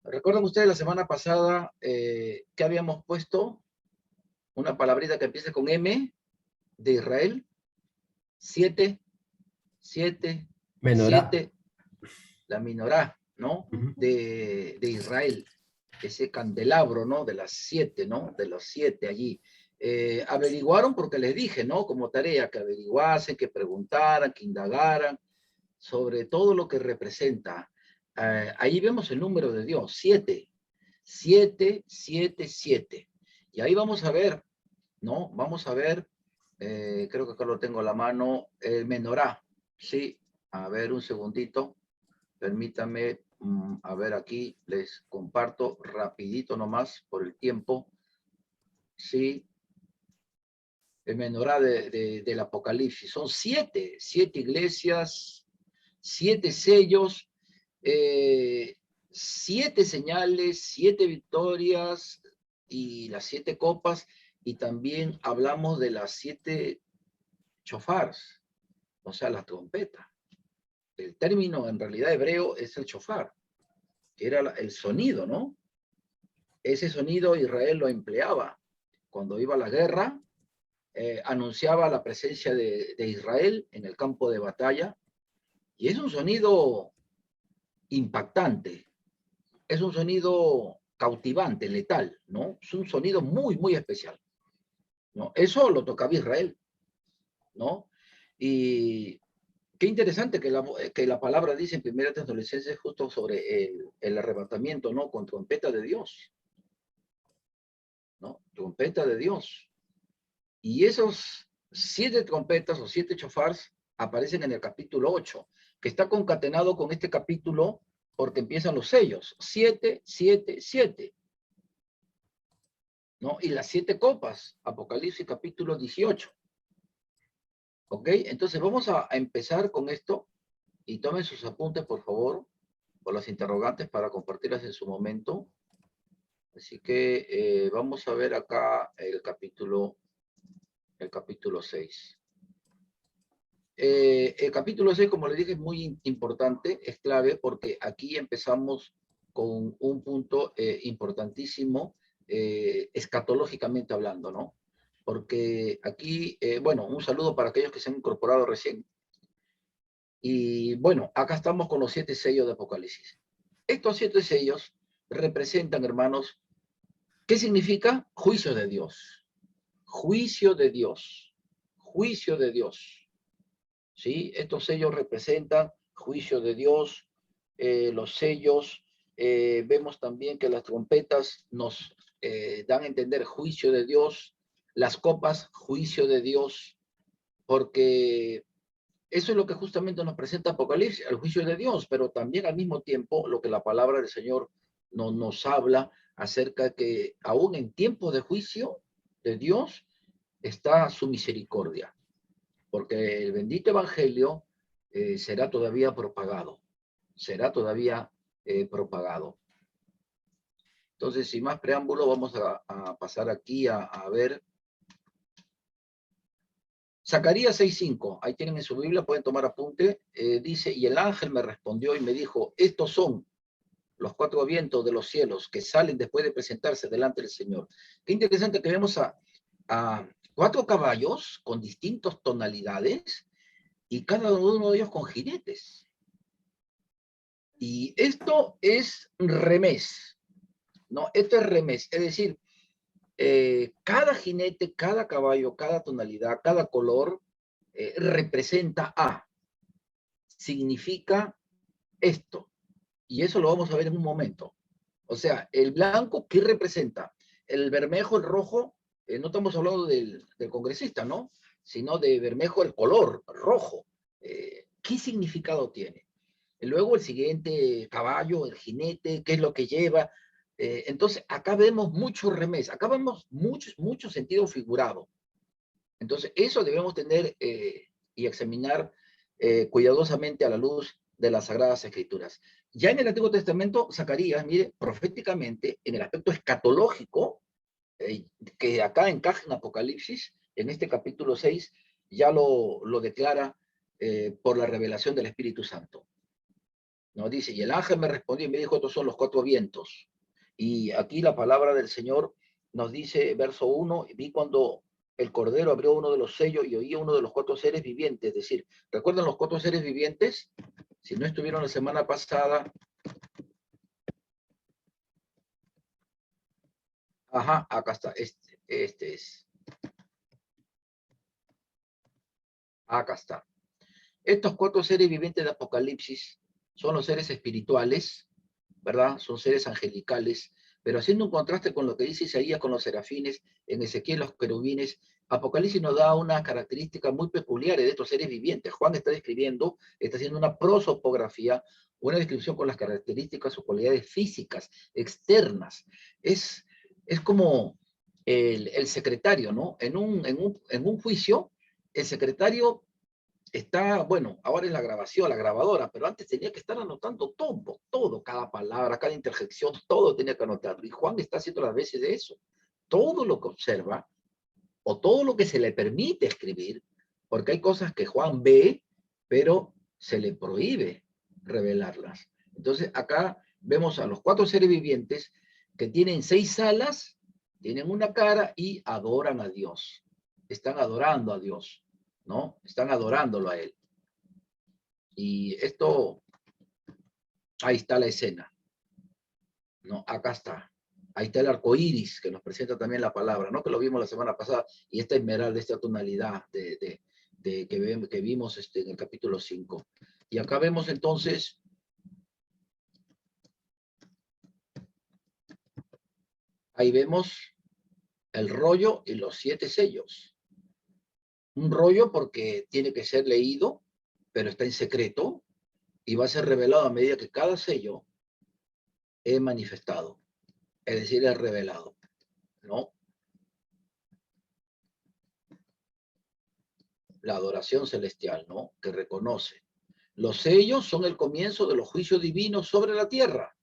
¿Recuerdan ustedes la semana pasada que habíamos puesto una palabrita que empieza con M de Israel? 7, 7, Menorá. 7, la minorá, ¿no? Ujú. De Israel, ese candelabro, ¿no? De las 7, ¿no? De los 7 allí. Averiguaron porque les dije, ¿no? Como tarea, que averiguasen, que preguntaran, que indagaran sobre todo lo que representa. Ahí vemos el número de Dios, 7, 7, 7, 7. Y ahí vamos a ver, ¿no? Vamos a ver, creo que acá lo tengo a la mano, el menorá, ¿sí? A ver, un segundito, permítame, a ver aquí, les comparto rapidito nomás por el tiempo, ¿sí? El menorá del Apocalipsis. Son 7, 7 iglesias, 7 sellos, 7 señales, 7 victorias y las 7 copas, y también hablamos de las 7 chofars, o sea, la trompeta. El término en realidad hebreo es el chofar, que era el sonido, ¿no? Ese sonido Israel lo empleaba cuando iba a la guerra, anunciaba la presencia de Israel en el campo de batalla, y es un sonido impactante, es un sonido cautivante, letal, ¿no? Es un sonido muy, muy especial, ¿no? Eso lo tocaba Israel, ¿no? Y qué interesante que la palabra dice en 1 Tesalonicenses justo sobre el arrebatamiento, ¿no? Con trompeta de Dios, ¿no? Trompeta de Dios. Y esos 7 trompetas o 7 chofars aparecen en el capítulo 8, que está concatenado con este capítulo porque empiezan los sellos. 7, 7, 7. ¿No? Y las 7 copas, Apocalipsis capítulo 18. ¿Ok? Entonces vamos a empezar con esto y tomen sus apuntes, por favor, por las interrogantes para compartirlas en su momento. Así que vamos a ver acá el capítulo 6. El capítulo 6, como le dije, es muy importante, es clave, porque aquí empezamos con un punto importantísimo, escatológicamente hablando, ¿no? Porque aquí, bueno, un saludo para aquellos que se han incorporado recién. Y bueno, acá estamos con los 7 sellos de Apocalipsis. Estos 7 sellos representan, hermanos, ¿qué significa? Juicio de Dios. Juicio de Dios. Juicio de Dios. ¿Sí? Estos sellos representan juicio de Dios, los sellos, vemos también que las trompetas nos dan a entender juicio de Dios, las copas, juicio de Dios, porque eso es lo que justamente nos presenta Apocalipsis, el juicio de Dios, pero también al mismo tiempo lo que la palabra del Señor nos habla acerca de que aún en tiempos de juicio de Dios está su misericordia, porque el bendito evangelio será todavía propagado, será todavía propagado. Entonces, sin más preámbulo, vamos a pasar aquí a ver Zacarías 6:5, ahí tienen en su Biblia, pueden tomar apunte, dice, y el ángel me respondió y me dijo, estos son los 4 vientos de los cielos que salen después de presentarse delante del Señor. Qué interesante que vemos a 4 caballos con distintas tonalidades y cada uno de ellos con jinetes. Y esto es remés, ¿no? Esto es remés, es decir, cada jinete, cada caballo, cada tonalidad, cada color representa A, significa esto. Y eso lo vamos a ver en un momento. O sea, el blanco, ¿qué representa? El bermejo, el rojo, no estamos hablando del congresista, ¿no? Sino de bermejo, el color rojo. ¿Qué significado tiene? Luego el siguiente caballo, el jinete, qué es lo que lleva. Entonces, acá vemos mucho remés, acá vemos mucho sentido figurado. Entonces, eso debemos tener y examinar cuidadosamente a la luz de las Sagradas Escrituras. Ya en el Antiguo Testamento, Zacarías, mire, proféticamente, en el aspecto escatológico, que acá encaja en Apocalipsis, en este capítulo 6, ya lo declara por la revelación del Espíritu Santo. No, dice, y el ángel me respondió y me dijo, estos son los cuatro vientos. Y aquí la palabra del Señor nos dice, verso 1, vi cuando el Cordero abrió uno de los sellos y oí uno de los cuatro seres vivientes. Es decir, ¿recuerdan los cuatro seres vivientes? Si no estuvieron la semana pasada, ajá, acá está, este es, acá está. Estos cuatro seres vivientes de Apocalipsis son los seres espirituales, ¿verdad? Son seres angelicales, pero haciendo un contraste con lo que dice Isaías con los serafines, en Ezequiel los querubines, Apocalipsis nos da una característica muy peculiar de estos seres vivientes. Juan está describiendo, está haciendo una prosopografía, una descripción con las características o cualidades físicas, externas. Es como el secretario, ¿no? En un juicio, el secretario está, bueno, ahora en la grabación, la grabadora, pero antes tenía que estar anotando todo, cada palabra, cada interjección, todo tenía que anotarlo. Y Juan está haciendo las veces de eso. Todo lo que observa, o todo lo que se le permite escribir, porque hay cosas que Juan ve, pero se le prohíbe revelarlas. Entonces, acá vemos a los cuatro seres vivientes que tienen 6 alas, tienen una cara y adoran a Dios. Están adorando a Dios, ¿no? Están adorándolo a Él. Y esto, ahí está la escena, ¿no? Acá está. Ahí está el arco iris que nos presenta también la palabra, ¿no? Que lo vimos la semana pasada. Y esta esmeralda, esta tonalidad que vimos en el capítulo 5. Y acá vemos entonces, ahí vemos el rollo y los 7 sellos. Un rollo porque tiene que ser leído, pero está en secreto y va a ser revelado a medida que cada sello es manifestado, es decir, es revelado, ¿no? La adoración celestial, ¿no? Que reconoce. Los sellos son el comienzo de los juicios divinos sobre la tierra.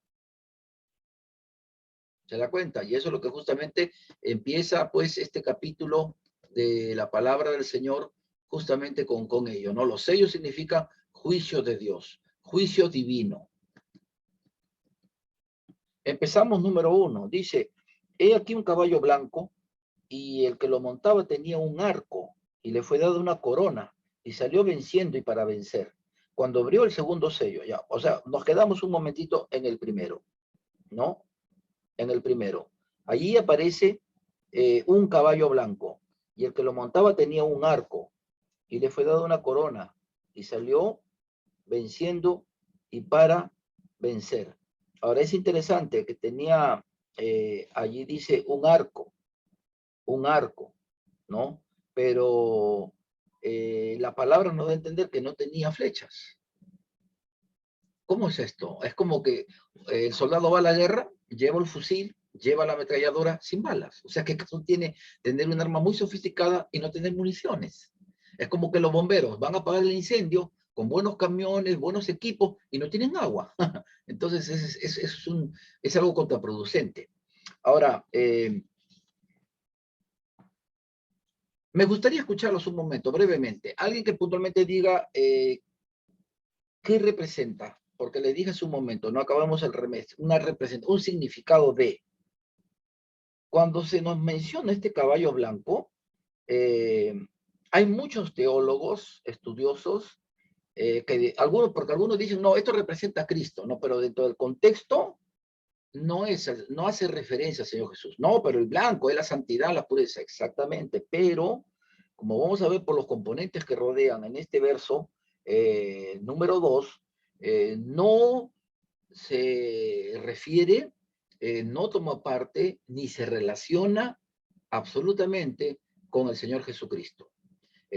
¿Se da cuenta? Y eso es lo que justamente empieza, pues, este capítulo de la palabra del Señor, justamente con ello, ¿no? Los sellos significan juicio de Dios, juicio divino. Empezamos número 1. Dice, he aquí un caballo blanco y el que lo montaba tenía un arco y le fue dada una corona y salió venciendo y para vencer. Cuando abrió el segundo sello, ya, o sea, nos quedamos un momentito en el primero, ¿no? En el primero. Allí aparece un caballo blanco y el que lo montaba tenía un arco y le fue dada una corona y salió venciendo y para vencer. Ahora es interesante que tenía, allí dice un arco, ¿no? Pero la palabra nos da a entender que no tenía flechas. ¿Cómo es esto? Es como que el soldado va a la guerra, lleva el fusil, lleva la ametralladora sin balas. O sea, ¿qué caso tiene tener un arma muy sofisticada y no tener municiones? Es como que los bomberos van a apagar el incendio con buenos camiones, buenos equipos y no tienen agua. Entonces es algo contraproducente. Ahora, me gustaría escucharlos un momento, brevemente. Alguien que puntualmente diga qué representa, porque le dije hace un momento, no acabamos el remés, un significado de. Cuando se nos menciona este caballo blanco, eh, hay muchos teólogos, estudiosos, porque algunos dicen, no, esto representa a Cristo, no, pero dentro del contexto no hace referencia al Señor Jesús. No, pero el blanco es la santidad, la pureza, exactamente, pero como vamos a ver por los componentes que rodean en este verso, número 2, no se refiere, no toma parte ni se relaciona absolutamente con el Señor Jesucristo.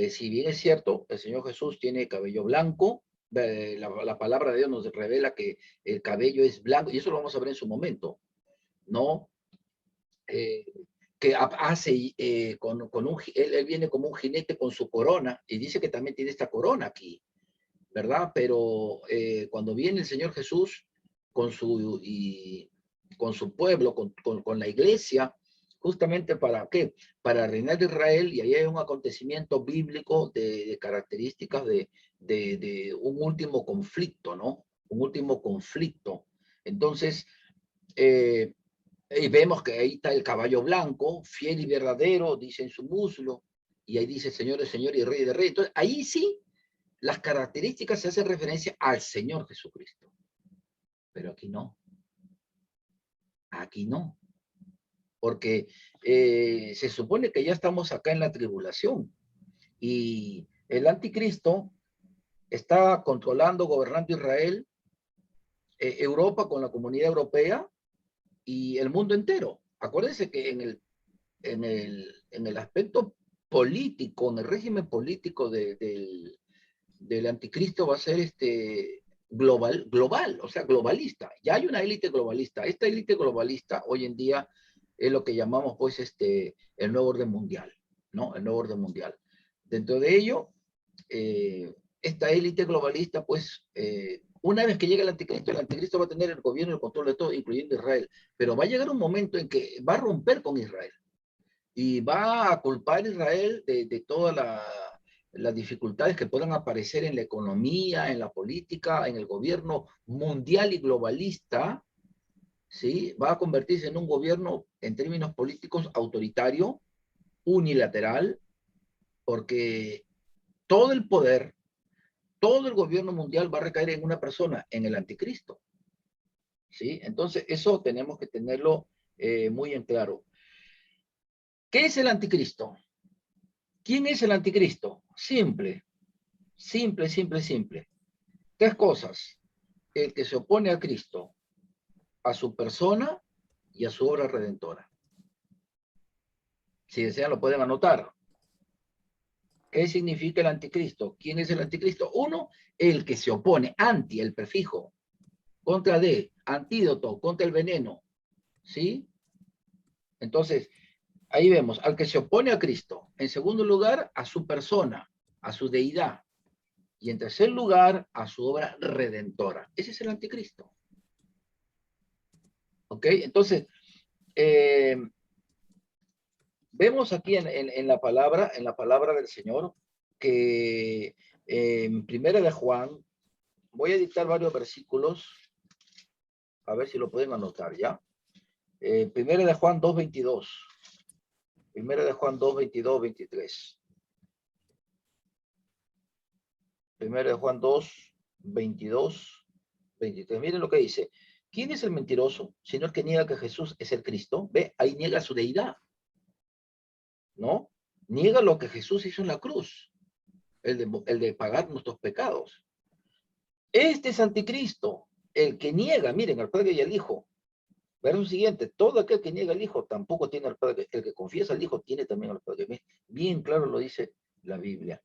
Si bien es cierto, el Señor Jesús tiene cabello blanco, la palabra de Dios nos revela que el cabello es blanco, y eso lo vamos a ver en su momento, ¿no? Eh, que hace, él viene como un jinete con su corona, y dice que también tiene esta corona aquí, ¿verdad? Pero cuando viene el Señor Jesús con su pueblo, con la iglesia, justamente ¿para qué? Para reinar Israel, y ahí hay un acontecimiento bíblico de características de un último conflicto, ¿no? un último conflicto. Entonces, y vemos que ahí está el caballo blanco, fiel y verdadero, dice en su muslo, y ahí dice Señor de Señor y Rey de Rey. Entonces, ahí sí, las características se hacen referencia al Señor Jesucristo. Pero aquí no. Aquí no. Porque se supone que ya estamos acá en la tribulación. Y el anticristo está controlando, gobernando Israel, Europa con la comunidad europea y el mundo entero. Acuérdense que en el aspecto político, en el régimen político del anticristo va a ser global, o sea, globalista. Ya hay una élite globalista. Esta élite globalista hoy en día es lo que llamamos pues el nuevo orden mundial, ¿no? El nuevo orden mundial. Dentro de ello, esta élite globalista, pues, una vez que llegue el anticristo va a tener el gobierno y el control de todo, incluyendo Israel. Pero va a llegar un momento en que va a romper con Israel y va a culpar a Israel de todas las dificultades que puedan aparecer en la economía, en la política, en el gobierno mundial y globalista, ¿sí? Va a convertirse en un gobierno, en términos políticos, autoritario, unilateral, porque todo el poder, todo el gobierno mundial va a recaer en una persona, en el anticristo, ¿sí? Entonces, eso tenemos que tenerlo muy en claro. ¿Qué es el anticristo? ¿Quién es el anticristo? Simple, simple, simple, simple. Tres cosas. El que se opone a Cristo, a su persona y a su obra redentora. Si desean lo pueden anotar. ¿Qué significa el anticristo? ¿Quién es el anticristo? Uno, el que se opone, anti, el prefijo, contra de, antídoto, contra el veneno. ¿Sí? Entonces, ahí vemos al que se opone a Cristo. En segundo lugar, a su persona, a su deidad. Y en tercer lugar, a su obra redentora. Ese es el anticristo. ¿Ok? Entonces, vemos aquí en la palabra del Señor, que en Primera de Juan, voy a dictar varios versículos, a ver si lo pueden anotar ya. Primera de Juan 2:22. Primera de Juan 2:22, 23. Primera de Juan 2:22, 23. Miren lo que dice. ¿Quién es el mentiroso? Sino el que niega que Jesús es el Cristo. Ve, ahí niega su deidad, ¿no? Niega lo que Jesús hizo en la cruz, el de pagar nuestros pecados. Este es anticristo, el que niega, miren, al Padre y al Hijo. Verso siguiente, todo aquel que niega al Hijo tampoco tiene al Padre. El que confiesa al Hijo tiene también al Padre. Bien claro lo dice la Biblia.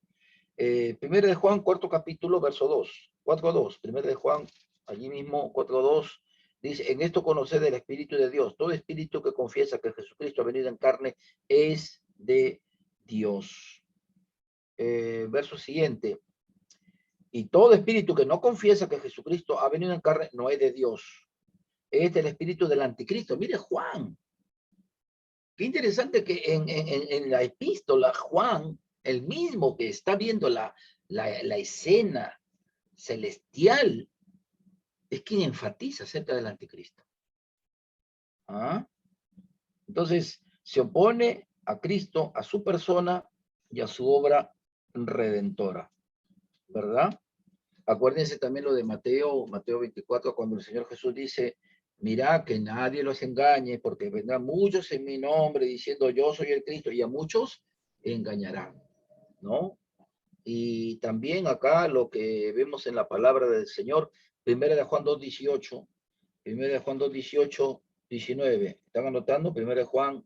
Primero de Juan, cuarto capítulo, verso 2, 4:2. Primero de Juan, allí mismo, 4:2, dice, en esto conoced el Espíritu de Dios. Todo espíritu que confiesa que Jesucristo ha venido en carne es de Dios. Verso siguiente, y todo espíritu que no confiesa que Jesucristo ha venido en carne no es de Dios. Es del espíritu del anticristo. Mire Juan. Qué interesante que en la epístola Juan, el mismo que está viendo la escena celestial, es quien enfatiza acerca del anticristo. ¿Ah? Entonces, se opone a Cristo, a su persona y a su obra redentora. ¿Verdad? Acuérdense también lo de Mateo 24, cuando el Señor Jesús dice, mira que nadie los engañe, porque vendrán muchos en mi nombre diciendo yo soy el Cristo, y a muchos engañarán, ¿no? Y también acá lo que vemos en la palabra del Señor, primera de Juan 2:18, primera de Juan 2:18, 19. ¿Están anotando? Primera de Juan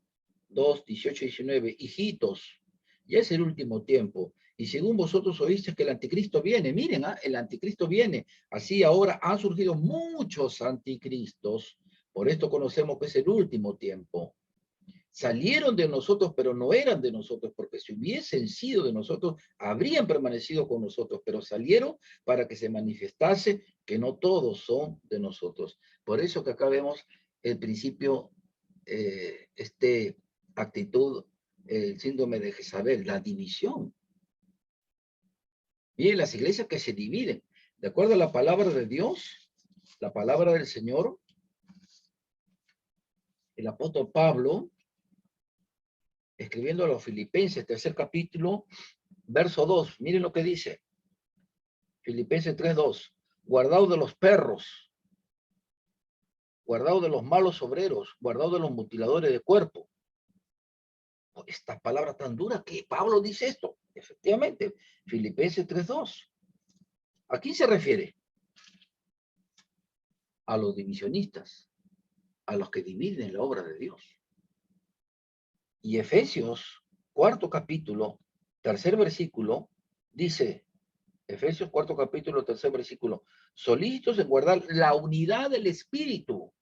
2:18, 19. Hijitos, ya es el último tiempo. Y según vosotros oísteis que el anticristo viene, miren, el anticristo viene. Así ahora han surgido muchos anticristos. Por esto conocemos que es el último tiempo. Salieron de nosotros, pero no eran de nosotros, porque si hubiesen sido de nosotros, habrían permanecido con nosotros, pero salieron para que se manifestase que no todos son de nosotros. Por eso que acá vemos el principio, actitud, el síndrome de Jezabel, la división. Miren, las iglesias que se dividen, de acuerdo a la palabra de Dios, la palabra del Señor, el apóstol Pablo, escribiendo a los Filipenses, 3 capítulo, verso 2, miren lo que dice, Filipenses 3:2, guardaos de los perros, guardaos de los malos obreros, guardaos de los mutiladores de cuerpo. Esta palabra tan dura que Pablo dice esto, efectivamente, Filipenses 3:2. ¿A quién se refiere? A los divisionistas, a los que dividen la obra de Dios. Y Efesios, 4 capítulo, 3 versículo, dice, Efesios 4 capítulo, 3 versículo, solícitos en guardar la unidad del espíritu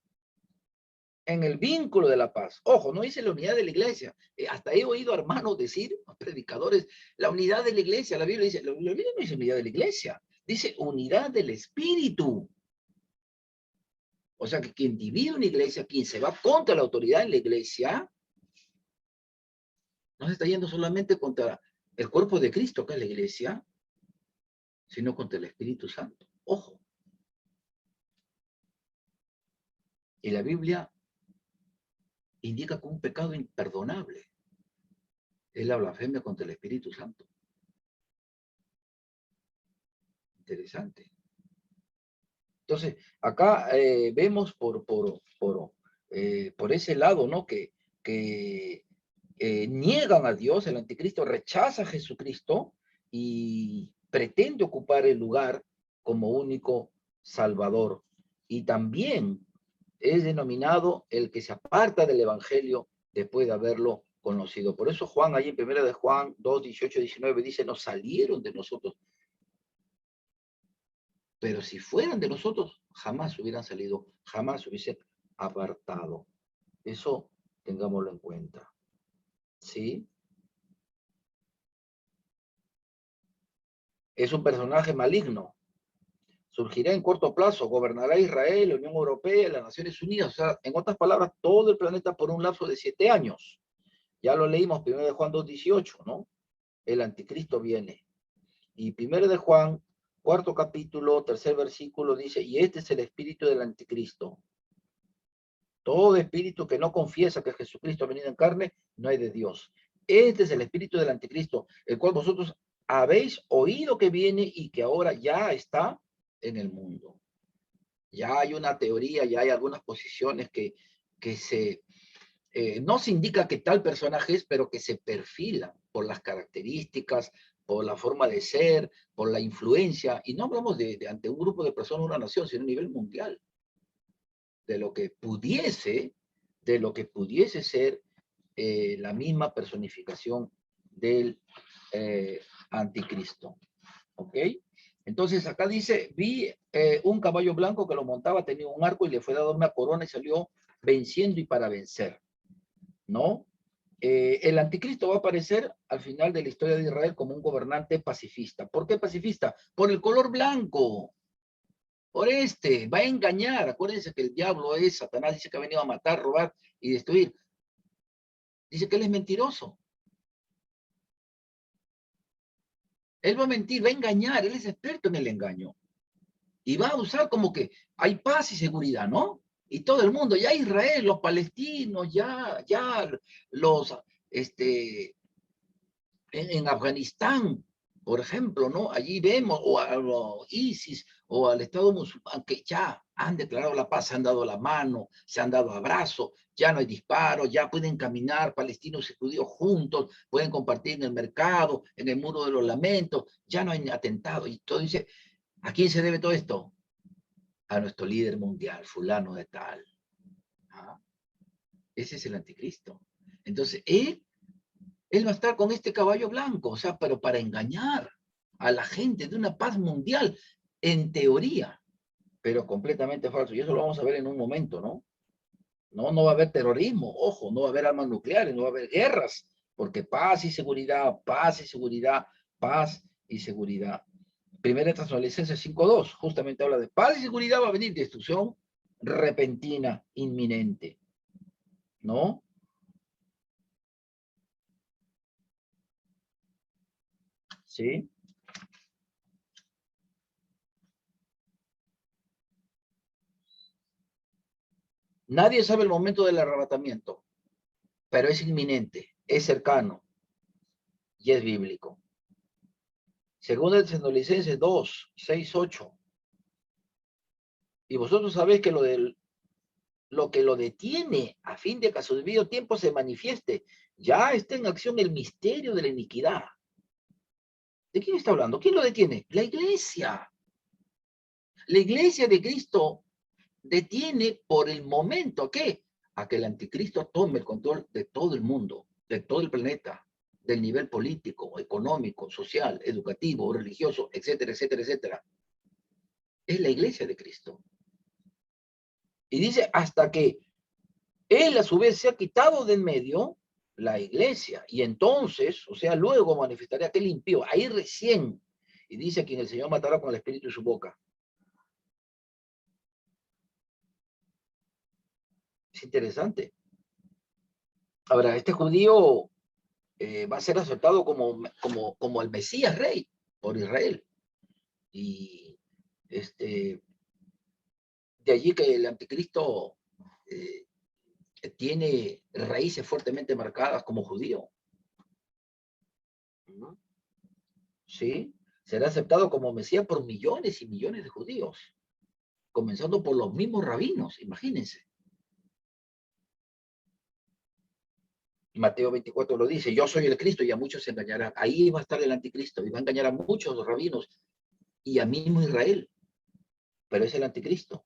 en el vínculo de la paz. Ojo, no dice la unidad de la iglesia. Hasta he oído a hermanos decir, a predicadores, la unidad de la iglesia. La Biblia dice, la Biblia no dice unidad de la iglesia, dice unidad del espíritu. O sea que quien divide una iglesia, quien se va contra la autoridad en la iglesia, no se está yendo solamente contra el cuerpo de Cristo, que es la iglesia, sino contra el Espíritu Santo. Ojo. Y la Biblia indica que un pecado imperdonable es la blasfemia contra el Espíritu Santo. Interesante. Entonces, acá vemos por ese lado, ¿no? Que niegan a Dios, el anticristo rechaza a Jesucristo y pretende ocupar el lugar como único salvador. Y también es denominado el que se aparta del evangelio después de haberlo conocido. Por eso Juan, ahí en 1 de Juan 2, 18, 19, dice, nos salieron de nosotros. Pero si fueran de nosotros, jamás hubieran salido, jamás hubiesen apartado. Eso tengámoslo en cuenta. ¿Sí? Es un personaje maligno. Surgirá en corto plazo, gobernará Israel, la Unión Europea, las Naciones Unidas. O sea, en otras palabras, todo el planeta por un lapso de 7 años. Ya lo leímos, 1 de Juan 2:18, ¿no? El anticristo viene. Y 1 de Juan, 4 capítulo, 3 versículo, dice, y este es el espíritu del anticristo. Todo espíritu que no confiesa que Jesucristo ha venido en carne, no hay de Dios. Este es el espíritu del anticristo, el cual vosotros habéis oído que viene y que ahora ya está en el mundo. Ya hay una teoría, ya hay algunas posiciones que no se indica que tal personaje es, pero que se perfila por las características, por la forma de ser, por la influencia, y no hablamos de ante un grupo de personas, una nación, sino a nivel mundial, de lo que pudiese ser la misma personificación del anticristo. ¿Ok? Entonces acá dice, vi un caballo blanco que lo montaba, tenía un arco y le fue dado una corona y salió venciendo y para vencer, ¿no? El anticristo va a aparecer al final de la historia de Israel como un gobernante pacifista. ¿Por qué pacifista? Por el color blanco. Por va a engañar. Acuérdense que el diablo es Satanás, dice que ha venido a matar, robar y destruir. Dice que él es mentiroso. Él va a mentir, va a engañar, él es experto en el engaño. Y va a usar como que hay paz y seguridad, ¿no? Y todo el mundo, ya Israel, los palestinos, ya los, en Afganistán, por ejemplo, ¿no? Allí vemos, o a ISIS, o al Estado musulmán, que ya han declarado la paz, se han dado la mano, se han dado abrazos, ya no hay disparos, ya pueden caminar palestinos y judíos juntos, pueden compartir en el mercado, en el muro de los lamentos, ya no hay atentado. Y todo dice, ¿a quién se debe todo esto? A nuestro líder mundial, fulano de tal. ¿Ah? Ese es el anticristo. Entonces, él va a estar con este caballo blanco, o sea, pero para engañar a la gente de una paz mundial, en teoría, pero completamente falso. Y eso lo vamos a ver en un momento, ¿no? No va a haber terrorismo, ojo, no va a haber armas nucleares, no va a haber guerras, porque paz y seguridad, paz y seguridad, paz y seguridad. Primera de Tesalonicenses 5:2, justamente habla de paz y seguridad, va a venir destrucción repentina, inminente, ¿no? ¿Sí? Nadie sabe el momento del arrebatamiento, pero es inminente, es cercano y es bíblico. Según el Tesalonicenses 2, 6, 8. Y vosotros sabéis que lo que lo detiene a fin de que a su debido tiempo se manifieste, ya está en acción el misterio de la iniquidad. ¿De quién está hablando? ¿Quién lo detiene? La iglesia. La iglesia de Cristo detiene por el momento, ¿qué? A que el anticristo tome el control de todo el mundo, de todo el planeta, del nivel político, económico, social, educativo, religioso, etcétera, etcétera, etcétera. Es la iglesia de Cristo. Y dice, hasta que él a su vez se ha quitado de en medio la iglesia. Y entonces, o sea, luego manifestará aquel impío. Ahí recién. Y dice a quien el Señor matará con el espíritu de su boca. Es interesante. Ahora, este judío va a ser aceptado como el Mesías rey por Israel. Y de allí que el anticristo eh, tiene raíces fuertemente marcadas como judío. ¿No? ¿Sí? Será aceptado como Mesías por millones y millones de judíos, comenzando por los mismos rabinos, imagínense. Mateo 24 lo dice, yo soy el Cristo y a muchos se engañarán. Ahí va a estar el anticristo y va a engañar a muchos rabinos y a mismo Israel, pero es el anticristo.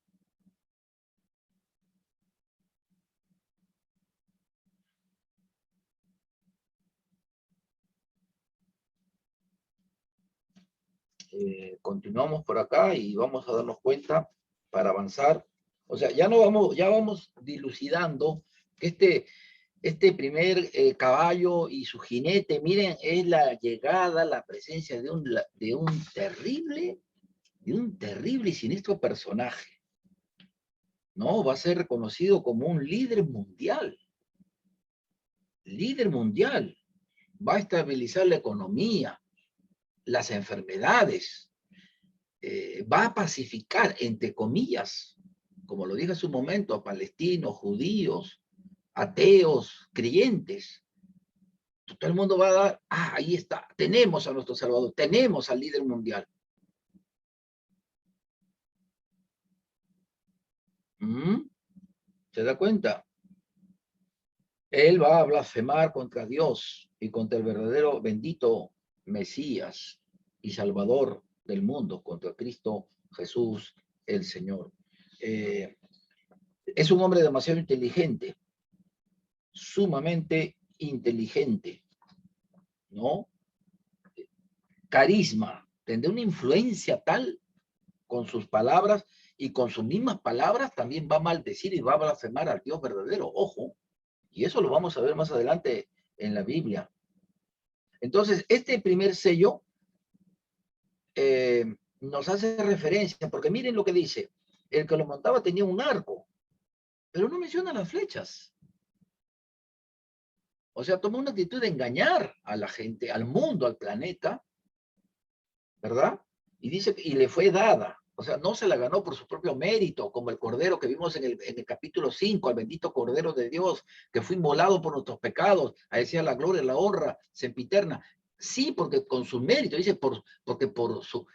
Continuamos por acá y vamos a darnos cuenta para avanzar. O sea, ya vamos dilucidando que este primer caballo y su jinete, miren, es la llegada, la presencia de un terrible y siniestro personaje, ¿no? Va a ser reconocido como un líder mundial, va a estabilizar la economía, las enfermedades, va a pacificar, entre comillas, como lo dije hace un momento, a palestinos, judíos, ateos, creyentes. Todo el mundo va a dar, ahí está, tenemos a nuestro Salvador, tenemos al líder mundial. ¿Se da cuenta? Él va a blasfemar contra Dios y contra el verdadero bendito Mesías y Salvador del mundo, contra Cristo Jesús el Señor. Es un hombre demasiado inteligente, sumamente inteligente, ¿no? Carisma, tendrá una influencia tal con sus palabras y con sus mismas palabras también va a maldecir y va a blasfemar al Dios verdadero, ojo, y eso lo vamos a ver más adelante en la Biblia. Entonces, este primer sello nos hace referencia, porque miren lo que dice, el que lo montaba tenía un arco, pero no menciona las flechas. O sea, tomó una actitud de engañar a la gente, al mundo, al planeta, ¿verdad? Y dice, y le fue dada. O sea, no se la ganó por su propio mérito, como el cordero que vimos en el capítulo 5, al bendito cordero de Dios, que fue inmolado por nuestros pecados, a decir la gloria, la honra, sempiterna. Sí, porque con su mérito, dice, porque por su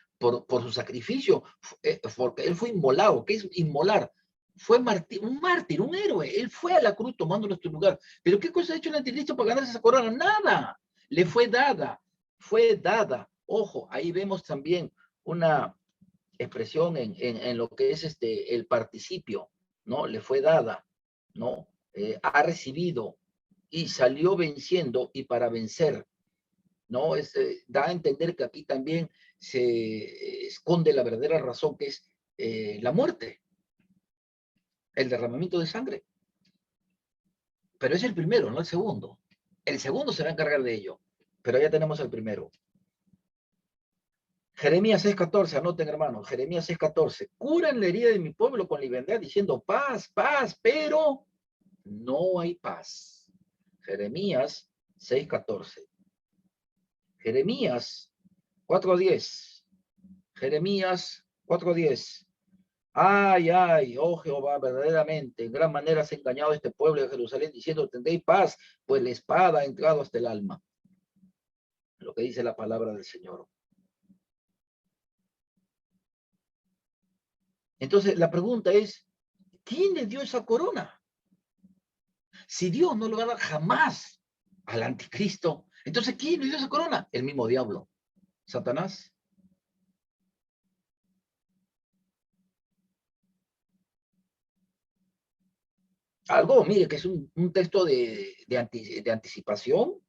sacrificio, porque él fue inmolado. ¿Qué es inmolar? Fue un mártir, un héroe. Él fue a la cruz tomando nuestro lugar. Pero ¿qué cosa ha hecho el anticristo para ganarse esa corona? Nada. Le fue dada. Fue dada. Ojo, ahí vemos también una expresión en lo que es el participio, ¿no? Le fue dada, ¿no? Ha recibido y salió venciendo y para vencer, ¿no? Da a entender que aquí también se esconde la verdadera razón que es la muerte, el derramamiento de sangre. Pero es el primero, no el segundo. El segundo se va a encargar de ello, pero ya tenemos el primero. Jeremías 6:14, anoten hermanos, Jeremías 6:14, curan la herida de mi pueblo con libertad diciendo paz, paz, pero no hay paz. Jeremías 6:14. Jeremías 4:10. Jeremías 4:10. Ay, ay, oh Jehová, verdaderamente, en gran manera has engañado a este pueblo de Jerusalén, diciendo, tendréis paz, pues la espada ha entrado hasta el alma. Lo que dice la palabra del Señor. Entonces, la pregunta es, ¿quién le dio esa corona? Si Dios no lo va a dar jamás al anticristo, entonces, ¿quién le dio esa corona? El mismo diablo, Satanás. Algo, mire, que es un texto de anticipación.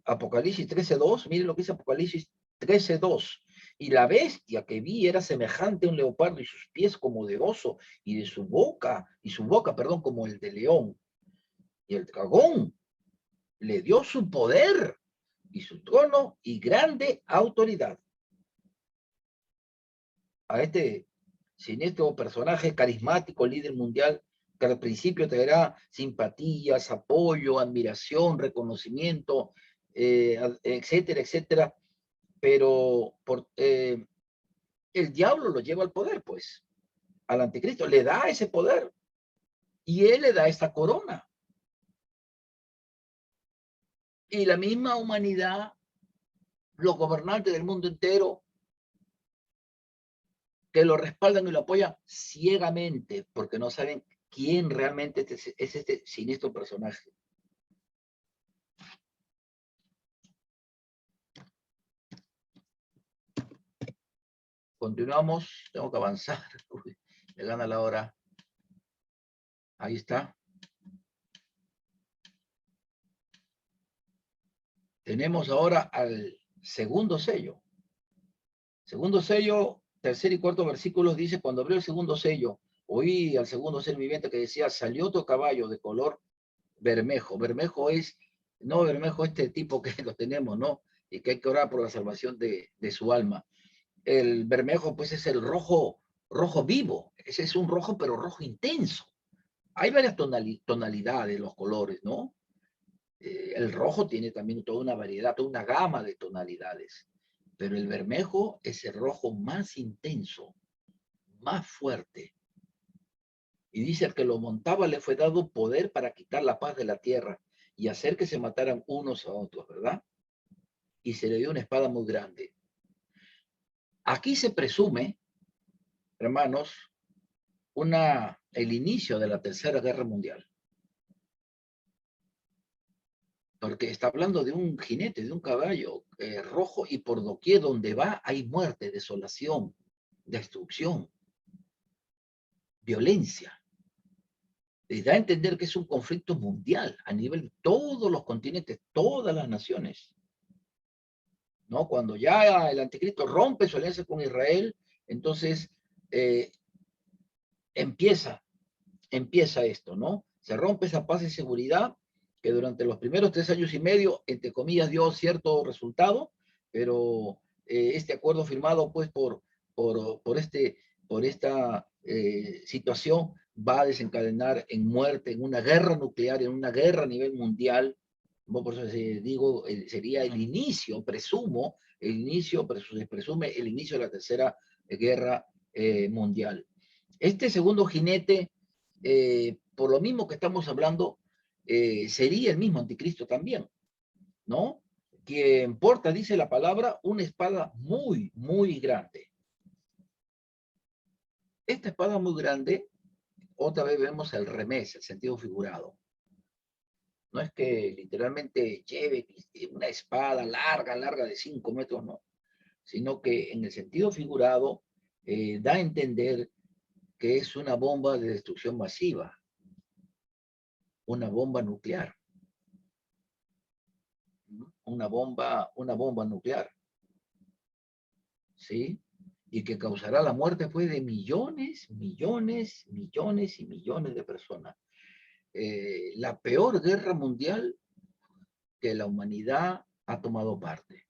Apocalipsis 13:2, mire lo que dice Apocalipsis 13:2. Y la bestia que vi era semejante a un leopardo y sus pies como de oso y de su boca, perdón, como el de león. Y el dragón le dio su poder y su trono y grande autoridad a este siniestro personaje carismático, líder mundial, que al principio traerá simpatías, apoyo, admiración, reconocimiento, etcétera, etcétera, pero el diablo lo lleva al poder, pues, al anticristo, le da ese poder y él le da esta corona. Y la misma humanidad, los gobernantes del mundo entero, que lo respaldan y lo apoyan ciegamente, porque no saben quién realmente es este siniestro personaje. Continuamos, tengo que avanzar. Uy, me gana la hora. Ahí está. Tenemos ahora al segundo sello. Segundo sello, tercer y cuarto versículos dice, cuando abrió el segundo sello, oí al segundo ser viviente que decía, salió otro caballo de color bermejo. Bermejo es, no bermejo este tipo que lo tenemos, ¿no? Y que hay que orar por la salvación de su alma. El bermejo, pues, es el rojo, rojo vivo. Ese es un rojo, pero rojo intenso. Hay varias tonalidades, los colores, ¿no? El rojo tiene también toda una variedad, toda una gama de tonalidades, pero el bermejo es el rojo más intenso, más fuerte. Y dice, al que lo montaba le fue dado poder para quitar la paz de la tierra y hacer que se mataran unos a otros, ¿verdad? Y se le dio una espada muy grande. Aquí se presume, hermanos, el inicio de la Tercera Guerra Mundial. Porque está hablando de un jinete, de un caballo rojo, y por doquier donde va hay muerte, desolación, destrucción, violencia. Les da a entender que es un conflicto mundial a nivel de todos los continentes, todas las naciones. ¿No? Cuando ya el anticristo rompe su alianza con Israel, entonces eh, empieza, empieza esto, ¿no? Se rompe esa paz y seguridad que durante los primeros 3 años y medio, entre comillas, dio cierto resultado, pero este acuerdo firmado pues por esta situación va a desencadenar en muerte, en una guerra nuclear, en una guerra a nivel mundial. Por eso digo, sería el inicio, presumo, el inicio, se presume el inicio de la Tercera Guerra Mundial. Este segundo jinete, por lo mismo que estamos hablando, sería el mismo anticristo también, ¿no? Quien porta, dice la palabra, una espada muy, muy grande. Esta espada muy grande, otra vez vemos el remés, el sentido figurado. No es que literalmente lleve una espada larga, larga de 5 metros, no, sino que en el sentido figurado da a entender que es una bomba de destrucción masiva, una bomba nuclear, una bomba nuclear, ¿sí? Y que causará la muerte pues de millones, millones, millones y millones de personas. La peor guerra mundial que la humanidad ha tomado parte.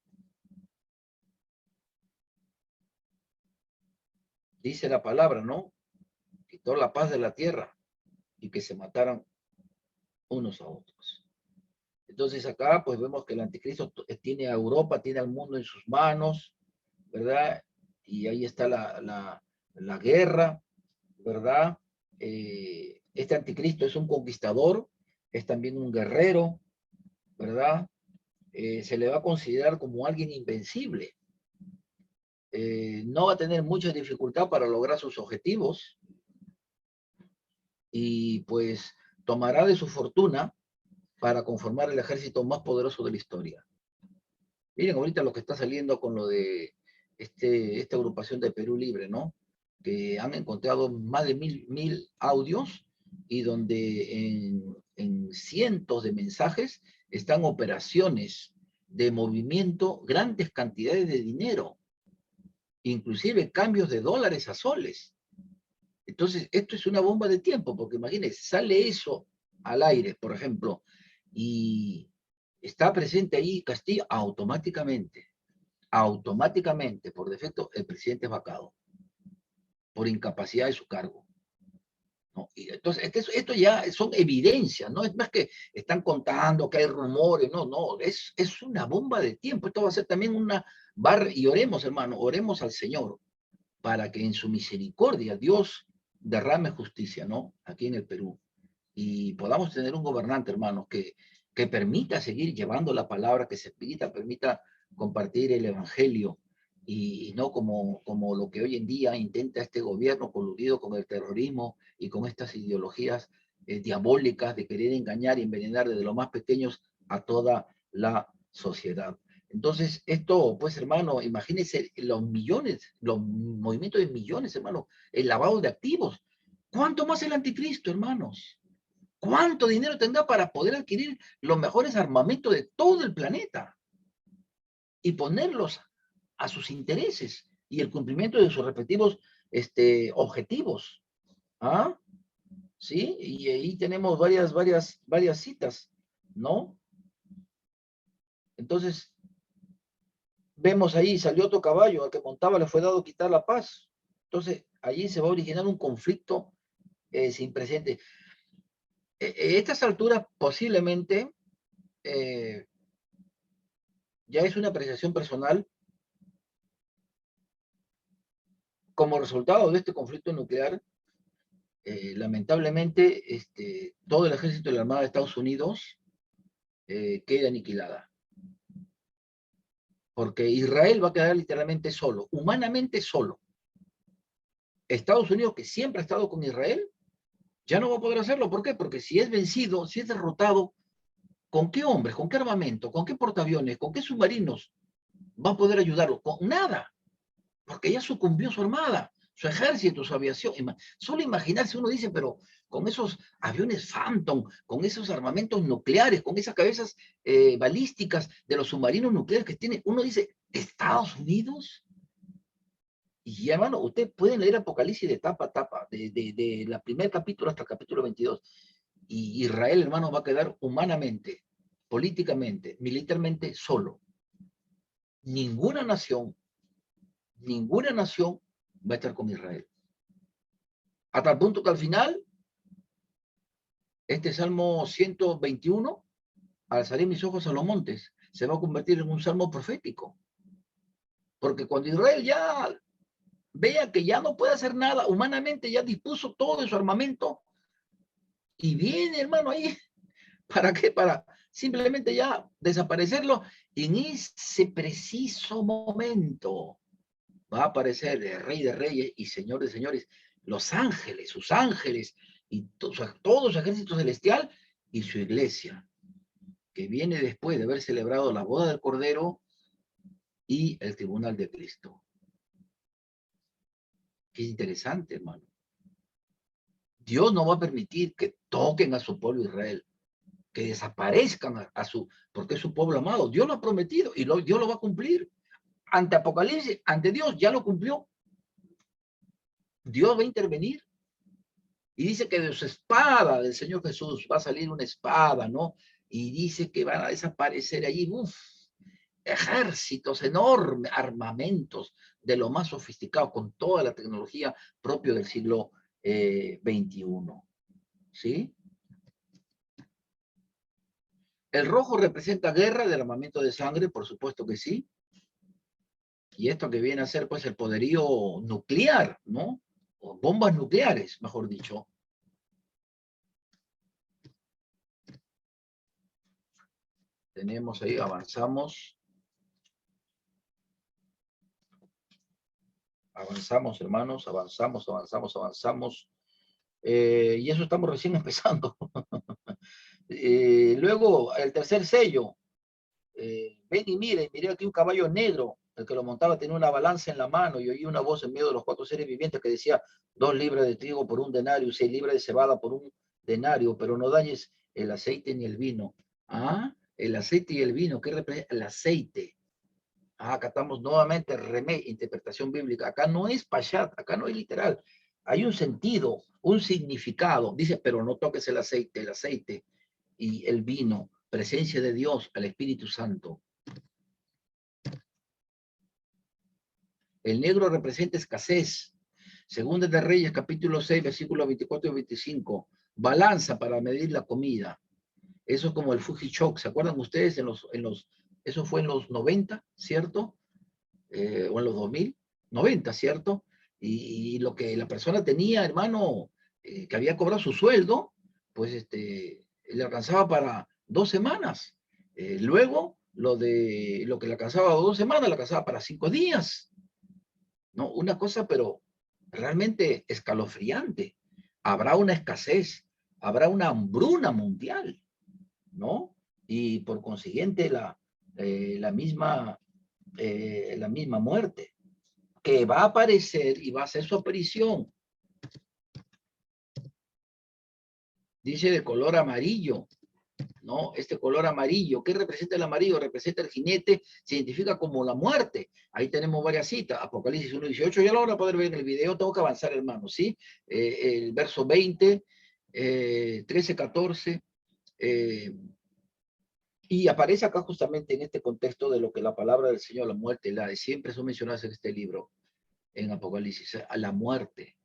Dice la palabra, ¿no? Quitó la paz de la tierra y que se mataran unos a otros. Entonces acá pues vemos que el anticristo tiene a Europa, tiene al mundo en sus manos, ¿verdad? Y ahí está la guerra, ¿verdad? Este anticristo es un conquistador, es también un guerrero, ¿verdad? Se le va a considerar como alguien invencible. No va a tener mucha dificultad para lograr sus objetivos y pues tomará de su fortuna para conformar el ejército más poderoso de la historia. Miren ahorita lo que está saliendo con lo de esta agrupación de Perú Libre, ¿no? Que han encontrado más de mil audios y donde en cientos de mensajes están operaciones de movimiento, grandes cantidades de dinero, inclusive cambios de dólares a soles. Entonces, esto es una bomba de tiempo, porque imagínense, sale eso al aire, por ejemplo, y está presente ahí Castillo, automáticamente, por defecto, el presidente es vacado, por incapacidad de su cargo. ¿No? Y entonces, esto ya son evidencias, no es más que están contando que hay rumores, no, es una bomba de tiempo. Esto va a ser también una barra, y oremos, hermano, oremos al Señor, para que en su misericordia Dios derrame justicia, ¿no? Aquí en el Perú. Y podamos tener un gobernante, hermanos, que permita seguir llevando la palabra, que se permita compartir el evangelio y no como lo que hoy en día intenta este gobierno coludido con el terrorismo y con estas ideologías diabólicas de querer engañar y envenenar desde los más pequeños a toda la sociedad. Entonces, esto, pues, hermano, imagínense los millones, los movimientos de millones, hermano, el lavado de activos. ¿Cuánto más el anticristo, hermanos? ¿Cuánto dinero tendrá para poder adquirir los mejores armamentos de todo el planeta y ponerlos a sus intereses y el cumplimiento de sus respectivos objetivos? ¿Ah? ¿Sí? Y ahí tenemos varias citas, ¿no? Entonces, vemos ahí, salió otro caballo, al que montaba le fue dado quitar la paz. Entonces, allí se va a originar un conflicto sin precedentes. A estas alturas, posiblemente, eh, ya es una apreciación personal, como resultado de este conflicto nuclear, lamentablemente, todo el ejército de la Armada de Estados Unidos queda aniquilada. Porque Israel va a quedar literalmente solo, humanamente solo. Estados Unidos, que siempre ha estado con Israel, ya no va a poder hacerlo. ¿Por qué? Porque si es vencido, si es derrotado, ¿con qué hombres, con qué armamento, con qué portaaviones, con qué submarinos va a poder ayudarlo? Con nada, porque ya sucumbió su armada, su ejército, su aviación. Solo imaginarse, uno dice, pero con esos aviones Phantom, con esos armamentos nucleares, con esas cabezas balísticas de los submarinos nucleares que tiene, uno dice, ¿Estados Unidos? Y hermano, ustedes pueden leer Apocalipsis de tapa a tapa, de la primer capítulo hasta el capítulo 22. Y Israel, hermano, va a quedar humanamente, políticamente, militarmente solo. Ninguna nación va a estar con Israel. A tal punto que al final, este Salmo 121, al salir mis ojos a los montes, se va a convertir en un salmo profético. Porque cuando Israel ya vea que ya no puede hacer nada, humanamente ya dispuso todo de su armamento, y viene, hermano, ahí, ¿para qué? Para simplemente ya desaparecerlo. En ese preciso momento va a aparecer el Rey de Reyes y Señor de Señores, los ángeles, sus ángeles, y todo su ejército celestial y su iglesia, que viene después de haber celebrado la boda del Cordero y el tribunal de Cristo. Qué interesante, hermano. Dios no va a permitir que toquen a su pueblo Israel, que desaparezcan porque es su pueblo amado. Dios lo ha prometido y Dios lo va a cumplir. Ante Apocalipsis, ante Dios, ya lo cumplió. Dios va a intervenir. Y dice que de su espada del Señor Jesús va a salir una espada, ¿no? Y dice que van a desaparecer allí, ejércitos enormes, armamentos de lo más sofisticado, con toda la tecnología propia del siglo XXI. ¿Sí? El rojo representa guerra, derramamiento de sangre, por supuesto que sí. Y esto que viene a ser, pues, el poderío nuclear, ¿no? o bombas nucleares, mejor dicho. Tenemos ahí, avanzamos. Avanzamos, hermanos, avanzamos. Y eso estamos recién empezando. Luego, el tercer sello. Ven y miré aquí un caballo negro. El que lo montaba tenía una balanza en la mano y oí una voz en medio de los 4 seres vivientes que decía: 2 libras de trigo por un denario, 6 libras de cebada por un denario, pero no dañes el aceite ni el vino. Ah, el aceite y el vino, ¿qué representa? El aceite. Ah, acá estamos nuevamente, remé, interpretación bíblica. Acá no es pashat, acá no es literal. Hay un sentido, un significado. Dice, pero no toques el aceite y el vino, presencia de Dios, al Espíritu Santo. El negro representa escasez. Segunda de Reyes, capítulo 6, versículos 24 y 25. Balanza para medir la comida. Eso es como el Fujichok. ¿Se acuerdan ustedes? Eso fue en los 90, ¿cierto? O en los 2000, 90, ¿cierto? Y lo que la persona tenía, hermano, que había cobrado su sueldo, pues le alcanzaba para 2 semanas. Luego, lo que le alcanzaba 2 semanas, le alcanzaba para 5 días. ¿No? Una cosa, pero realmente escalofriante. Habrá una escasez, habrá una hambruna mundial, ¿no? Y por consiguiente la misma muerte, que va a aparecer y va a hacer su aparición. Dice de color amarillo, ¿no? Este color amarillo, ¿qué representa el amarillo? Representa el jinete, se identifica como la muerte. Ahí tenemos varias citas, Apocalipsis 1:18, ya lo van a poder ver en el video, tengo que avanzar, hermano, ¿sí? El verso 20, 13, 14, y aparece acá justamente en este contexto de lo que la palabra del Señor, la muerte, siempre son mencionadas en este libro, en Apocalipsis, a la muerte.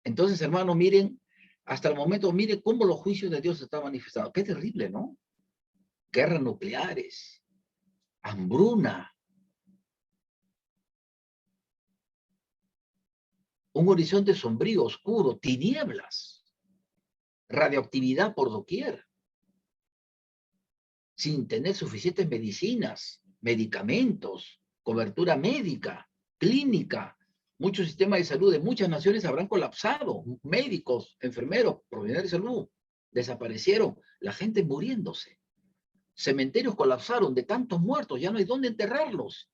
Entonces, hermano, miren, hasta el momento, miren cómo los juicios de Dios se están manifestando. Qué terrible, ¿no? Guerras nucleares, hambruna, un horizonte sombrío, oscuro, tinieblas, radioactividad por doquier, sin tener suficientes medicinas, medicamentos, cobertura médica, clínica. Muchos sistemas de salud de muchas naciones habrán colapsado, médicos, enfermeros, profesionales de salud, desaparecieron, la gente muriéndose. Cementerios colapsaron de tantos muertos, ya no hay dónde enterrarlos.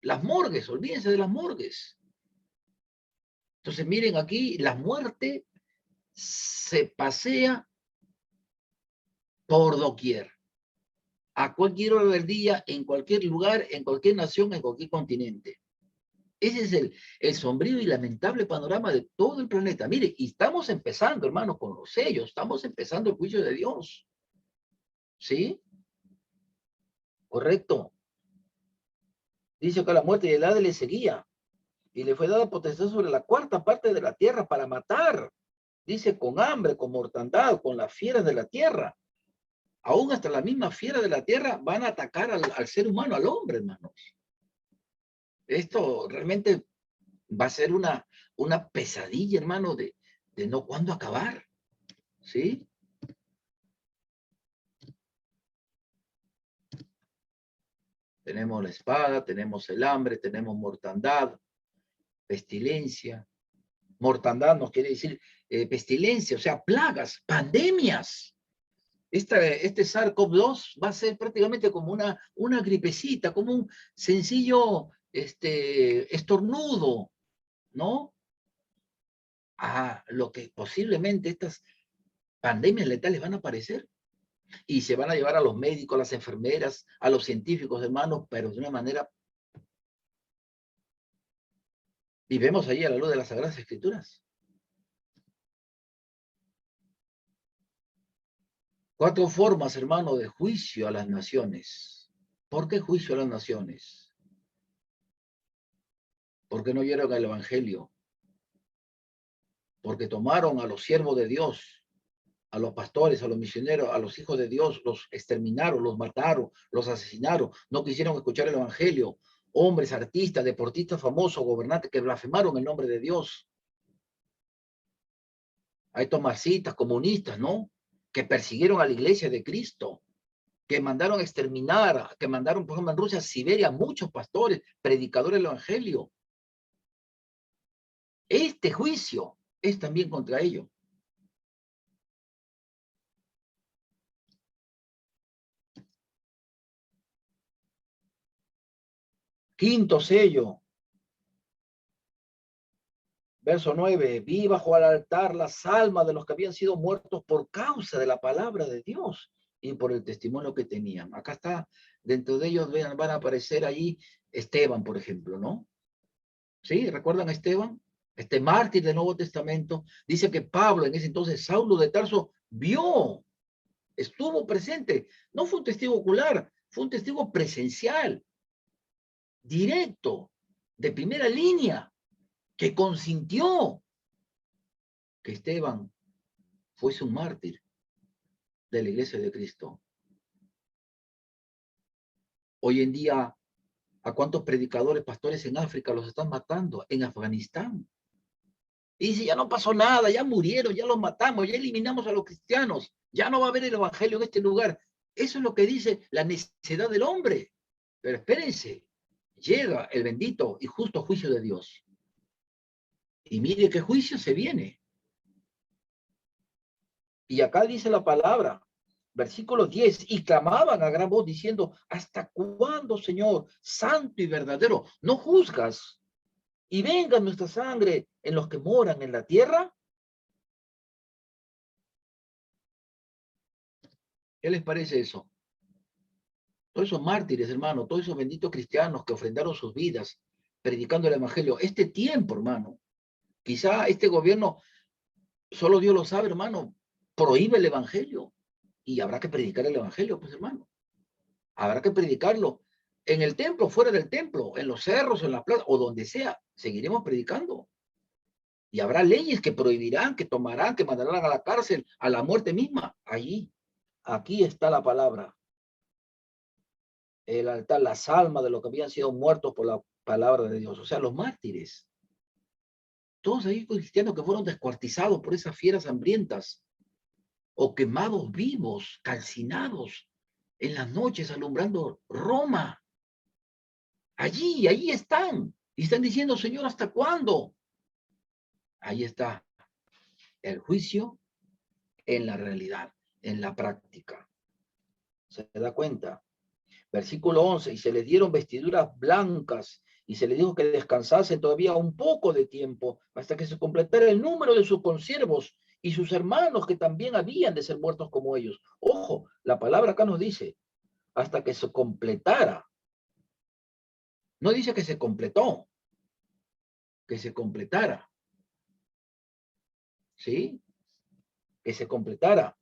Las morgues, olvídense de las morgues. Entonces, miren aquí, la muerte se pasea por doquier, a cualquier hora del día, en cualquier lugar, en cualquier nación, en cualquier continente. Ese es el sombrío y lamentable panorama de todo el planeta. Mire, y estamos empezando, hermano, con los sellos, estamos empezando el juicio de Dios. ¿Sí? Correcto. Dice que la muerte y el Hades le seguía, y le fue dada potestad sobre la 4ª parte de la tierra para matar. Dice, con hambre, con mortandad, con las fieras de la tierra. Aún hasta la misma fiera de la tierra van a atacar al ser humano, al hombre, hermanos. Esto realmente va a ser una pesadilla, hermano, de no cuándo acabar. ¿Sí? Tenemos la espada, tenemos el hambre, tenemos mortandad, pestilencia. Mortandad nos quiere decir pestilencia, o sea, plagas, pandemias. Este SARS-CoV-2 va a ser prácticamente como una gripecita, como un sencillo estornudo, ¿no? A lo que posiblemente estas pandemias letales van a aparecer y se van a llevar a los médicos, a las enfermeras, a los científicos, hermanos, pero de una manera. Y vemos ahí a la luz de las Sagradas Escrituras. 4 formas, hermano, de juicio a las naciones. ¿Por qué juicio a las naciones? Porque no oyeron el Evangelio. Porque tomaron a los siervos de Dios, a los pastores, a los misioneros, a los hijos de Dios, los exterminaron, los mataron, los asesinaron, no quisieron escuchar el Evangelio. Hombres, artistas, deportistas famosos, gobernantes que blasfemaron el nombre de Dios. a estos marxistas, comunistas, ¿no? Que persiguieron a la iglesia de Cristo, que mandaron a exterminar, que mandaron, por ejemplo, en Rusia, Siberia, muchos pastores, predicadores del evangelio. Este juicio es también contra ellos. Quinto sello, verso 9, vi bajo el altar las almas de los que habían sido muertos por causa de la palabra de Dios y por el testimonio que tenían. Acá está, dentro de ellos van a aparecer ahí Esteban, por ejemplo, ¿no? ¿Sí? ¿Recuerdan a Esteban? Este mártir del Nuevo Testamento. Dice que Pablo, en ese entonces, Saulo de Tarso, vio, estuvo presente. No fue un testigo ocular, fue un testigo presencial, directo, de primera línea, que consintió que Esteban fuese un mártir de la iglesia de Cristo. Hoy en día, ¿a cuántos predicadores, pastores en África los están matando? En Afganistán. Y dice, ya no pasó nada, ya murieron, ya los matamos, ya eliminamos a los cristianos, ya no va a haber el evangelio en este lugar. Eso es lo que dice la necedad del hombre. Pero espérense, llega el bendito y justo juicio de Dios. Y mire qué juicio se viene. Y acá dice la palabra, versículo 10, y clamaban a gran voz diciendo, ¿hasta cuándo, Señor, santo y verdadero, no juzgas y venga nuestra sangre en los que moran en la tierra? ¿Qué les parece eso? Todos esos mártires, hermano, todos esos benditos cristianos que ofrendaron sus vidas predicando el evangelio, este tiempo, hermano, quizá este gobierno, solo Dios lo sabe, hermano, prohíbe el evangelio y habrá que predicar el evangelio, pues, hermano. Habrá que predicarlo en el templo, fuera del templo, en los cerros, en la plaza o donde sea, seguiremos predicando. Y habrá leyes que prohibirán, que tomarán, que mandarán a la cárcel, a la muerte misma. Allí, aquí está la palabra. El altar, las almas de los que habían sido muertos por la palabra de Dios, o sea, los mártires. Todos aquellos cristianos que fueron descuartizados por esas fieras hambrientas o quemados vivos, calcinados en las noches alumbrando Roma. Allí están. Y están diciendo, Señor, ¿hasta cuándo? Ahí está el juicio en la realidad, en la práctica. ¿Se da cuenta? Versículo 11, y se les dieron vestiduras blancas y se les dijo que descansasen todavía un poco de tiempo hasta que se completara el número de sus consiervos y sus hermanos que también habían de ser muertos como ellos. Ojo, la palabra acá nos dice, hasta que se completara. No dice que se completó, que se completara. ¿Sí? Que se completara.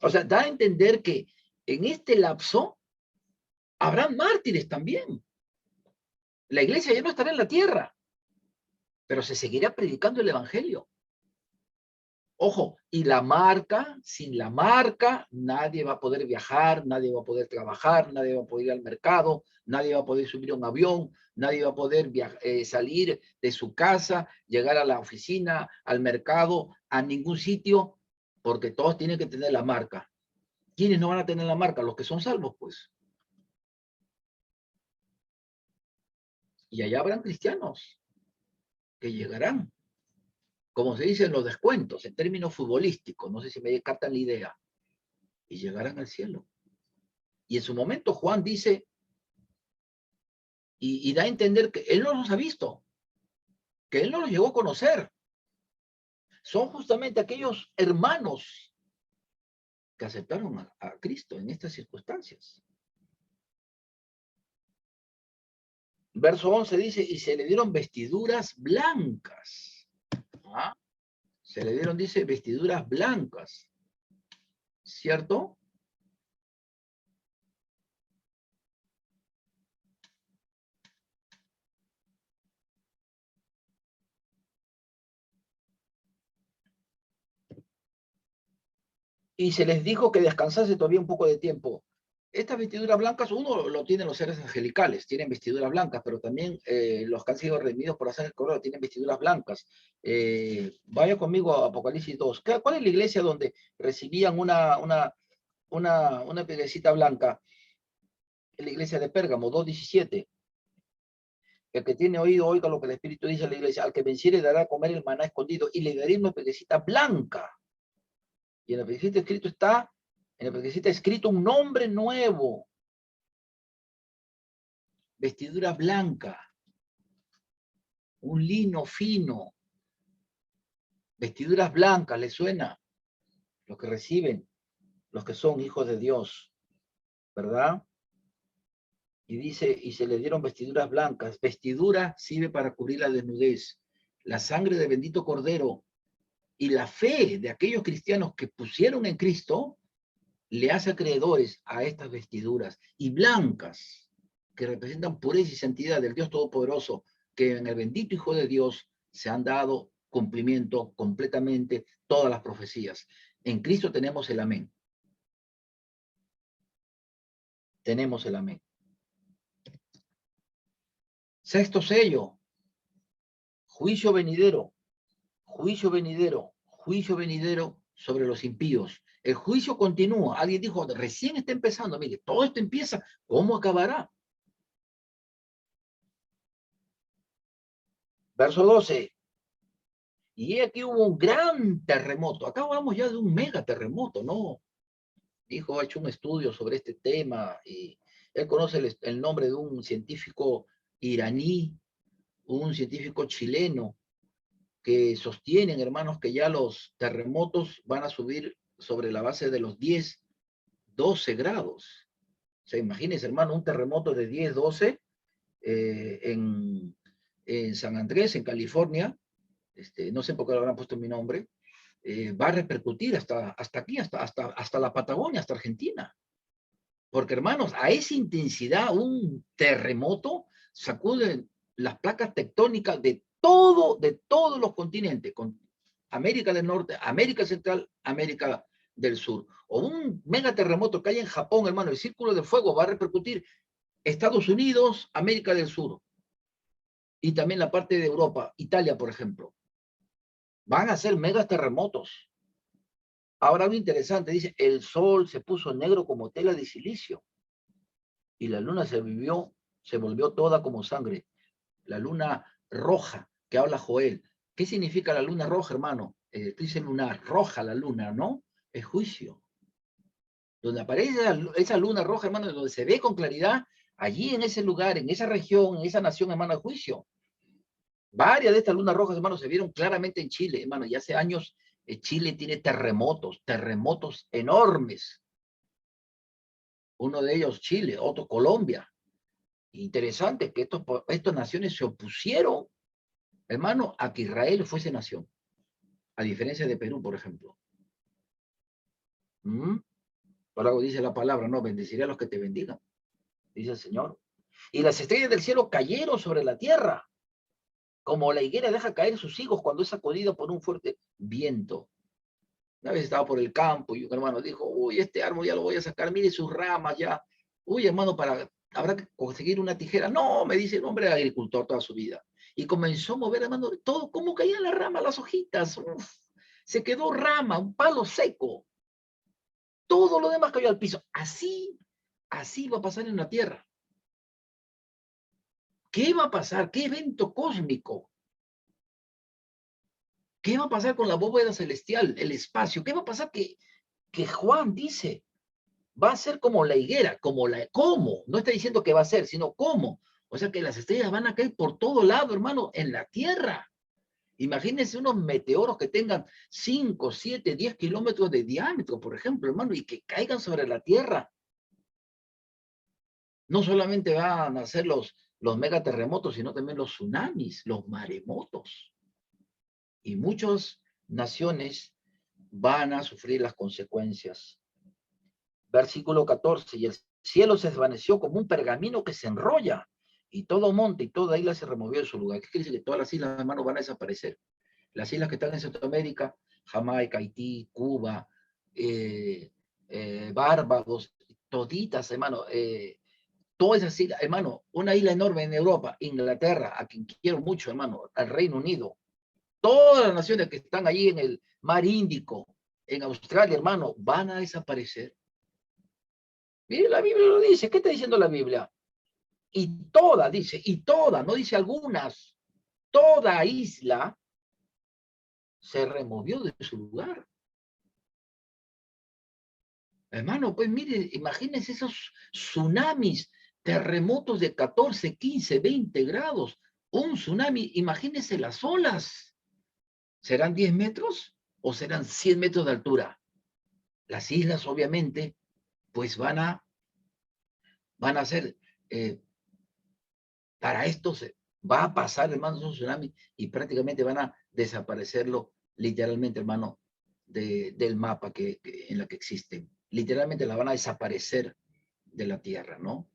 O sea, da a entender que en este lapso habrán mártires también. La iglesia ya no estará en la tierra, pero se seguirá predicando el evangelio. Ojo, y la marca, sin la marca, nadie va a poder viajar, nadie va a poder trabajar, nadie va a poder ir al mercado, nadie va a poder subir a un avión, nadie va a poder salir de su casa, llegar a la oficina, al mercado, a ningún sitio, porque todos tienen que tener la marca. ¿Quiénes no van a tener la marca? Los que son salvos, pues. Y allá habrán cristianos que llegarán, como se dice en los descuentos, en términos futbolísticos, no sé si me captan la idea, y llegarán al cielo. Y en su momento Juan dice, y da a entender que él no los ha visto, que él no los llegó a conocer. Son justamente aquellos hermanos que aceptaron a Cristo en estas circunstancias. Verso 11 dice, y se le dieron vestiduras blancas. ¿Ah? Se le dieron, dice, vestiduras blancas. ¿Cierto? Y se les dijo que descansase todavía un poco de tiempo. Estas vestiduras blancas, uno lo tienen los seres angelicales, tienen vestiduras blancas, pero también los que han sido redimidos por la sangre del tienen vestiduras blancas. Vaya conmigo a Apocalipsis 2. ¿Cuál es la iglesia donde recibían una piedrecita blanca? En la iglesia de Pérgamo, 2:17. El que tiene oído, oiga lo que el Espíritu dice a la iglesia. Al que venciere dará a comer el maná escondido y le daré una piedrecita blanca. Y en la piedrecita escrito un nombre nuevo. Vestidura blanca. Un lino fino. Vestiduras blancas, ¿les suena? Los que reciben, los que son hijos de Dios, ¿verdad? Y dice, y se le dieron vestiduras blancas. Vestidura sirve para cubrir la desnudez. La sangre del bendito Cordero y la fe de aquellos cristianos que pusieron en Cristo le hace acreedores a estas vestiduras. Y blancas, que representan pureza y santidad del Dios Todopoderoso, que en el bendito Hijo de Dios se han dado cumplimiento completamente todas las profecías. En Cristo tenemos el amén. Tenemos el amén. Sexto sello, juicio venidero, juicio venidero, juicio venidero sobre los impíos. El juicio continúa. Alguien dijo, recién está empezando. Mire, todo esto empieza. ¿Cómo acabará? Verso 12. Y aquí hubo un gran terremoto. Acá hablamos ya de un mega terremoto, ¿no? Dijo, ha hecho un estudio sobre este tema y él conoce el nombre de un científico iraní, un científico chileno, que sostienen, hermanos, que ya los terremotos van a subir sobre la base de los 10, 12 grados. O sea, imagínense, hermano, un terremoto de 10, 12 en San Andrés, en California, no sé por qué lo habrán puesto en mi nombre, va a repercutir hasta aquí, hasta la Patagonia, hasta Argentina. Porque, hermanos, a esa intensidad, un terremoto sacude las placas tectónicas de todos los continentes, con América del Norte, América Central, América del Sur. O un megaterremoto que hay en Japón, hermano, el círculo de fuego va a repercutir Estados Unidos, América del Sur, y también la parte de Europa, Italia, por ejemplo. Van a ser megaterremotos. Ahora algo interesante, dice, el sol se puso negro como tela de silicio y la luna se volvió toda como sangre. La luna roja que habla Joel. ¿Qué significa la luna roja, hermano? Dice lunar, roja la luna, ¿no? Es juicio. Donde aparece esa luna roja, hermano, donde se ve con claridad, allí en ese lugar, en esa región, en esa nación, hermano, es juicio. Varias de estas lunas rojas, hermano, se vieron claramente en Chile, hermano, y hace años Chile tiene terremotos enormes. Uno de ellos Chile, otro Colombia. Interesante que estas naciones se opusieron, hermano, a que Israel fuese nación, a diferencia de Perú, por ejemplo. Por algo dice la palabra, no, bendeciré a los que te bendigan, dice el Señor. Y las estrellas del cielo cayeron sobre la tierra, como la higuera deja caer sus higos cuando es sacudida por un fuerte viento. Una vez estaba por el campo y un hermano dijo, uy, este árbol ya lo voy a sacar, mire sus ramas ya. Uy, hermano, habrá que conseguir una tijera. No, me dice el hombre agricultor toda su vida. Y comenzó a mover, hermano, todo, cómo caían las ramas, las hojitas. Uf, se quedó rama, un palo seco. Todo lo demás cayó al piso. Así va a pasar en la Tierra. ¿Qué va a pasar? ¿Qué evento cósmico? ¿Qué va a pasar con la bóveda celestial, el espacio? ¿Qué va a pasar que Juan dice? Va a ser como la higuera, ¿cómo? No está diciendo que va a ser, sino cómo. O sea que las estrellas van a caer por todo lado, hermano, en la Tierra. Imagínense unos meteoros que tengan 5, 7, 10 kilómetros de diámetro, por ejemplo, hermano, y que caigan sobre la Tierra. No solamente van a ser los megaterremotos, sino también los tsunamis, los maremotos. Y muchas naciones van a sufrir las consecuencias. Versículo 14, y el cielo se desvaneció como un pergamino que se enrolla, y todo monte y toda isla se removió de su lugar. ¿Qué quiere decir? Que todas las islas, hermanos, van a desaparecer. Las islas que están en Centroamérica, Jamaica, Haití, Cuba, Barbados, toditas, hermano. Todas esas islas, hermano, una isla enorme en Europa, Inglaterra, a quien quiero mucho, hermano, al Reino Unido. Todas las naciones que están allí en el mar Índico, en Australia, hermano, van a desaparecer. Mire, la Biblia lo dice. ¿Qué está diciendo la Biblia? Y toda, dice, y toda, no dice algunas, toda isla se removió de su lugar. Hermano, pues mire, imagínense esos tsunamis, terremotos de 14, 15, 20 grados. Un tsunami, imagínense las olas. ¿Serán 10 metros o serán 100 metros de altura? Las islas, obviamente, pues van a ser, para esto va a pasar, hermano, un tsunami y prácticamente van a desaparecerlo literalmente, hermano, del mapa en la que existen. Literalmente la van a desaparecer de la Tierra, ¿no?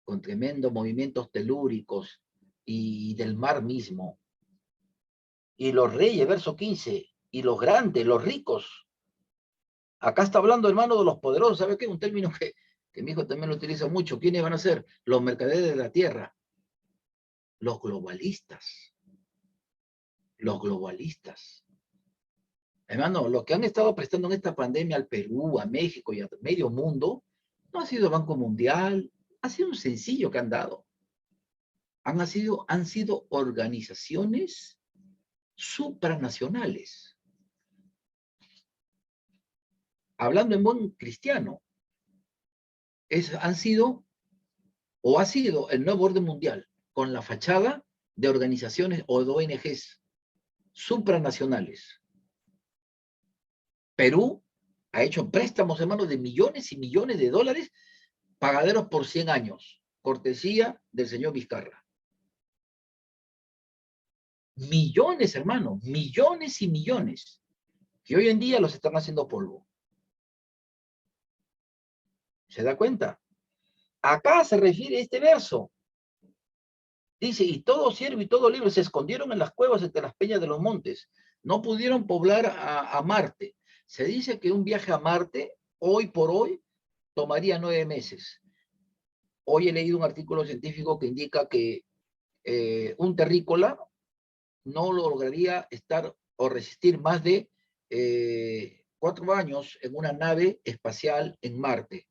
Con tremendos movimientos telúricos y del mar mismo. Y los reyes, verso 15, y los grandes, los ricos. Acá está hablando, hermano, de los poderosos. ¿Sabe qué? Un término que mi hijo también lo utiliza mucho. ¿Quiénes van a ser? Los mercaderes de la tierra. Los globalistas. Los globalistas. Hermano, los que han estado prestando en esta pandemia al Perú, a México y a medio mundo, no ha sido el Banco Mundial, ha sido un sencillo que han dado. Han sido organizaciones supranacionales. Hablando en buen cristiano, ha sido el nuevo orden mundial, con la fachada de organizaciones o de ONGs supranacionales. Perú ha hecho préstamos, hermanos, de millones y millones de dólares pagaderos por 100 años, cortesía del señor Vizcarra. Millones, hermano, millones y millones, que hoy en día los están haciendo polvo. ¿Se da cuenta? Acá se refiere este verso. Dice, y todo siervo y todo libre se escondieron en las cuevas entre las peñas de los montes. No pudieron poblar a Marte. Se dice que un viaje a Marte, hoy por hoy, tomaría 9 meses. Hoy he leído un artículo científico que indica que un terrícola no lograría estar o resistir más de 4 años en una nave espacial en Marte,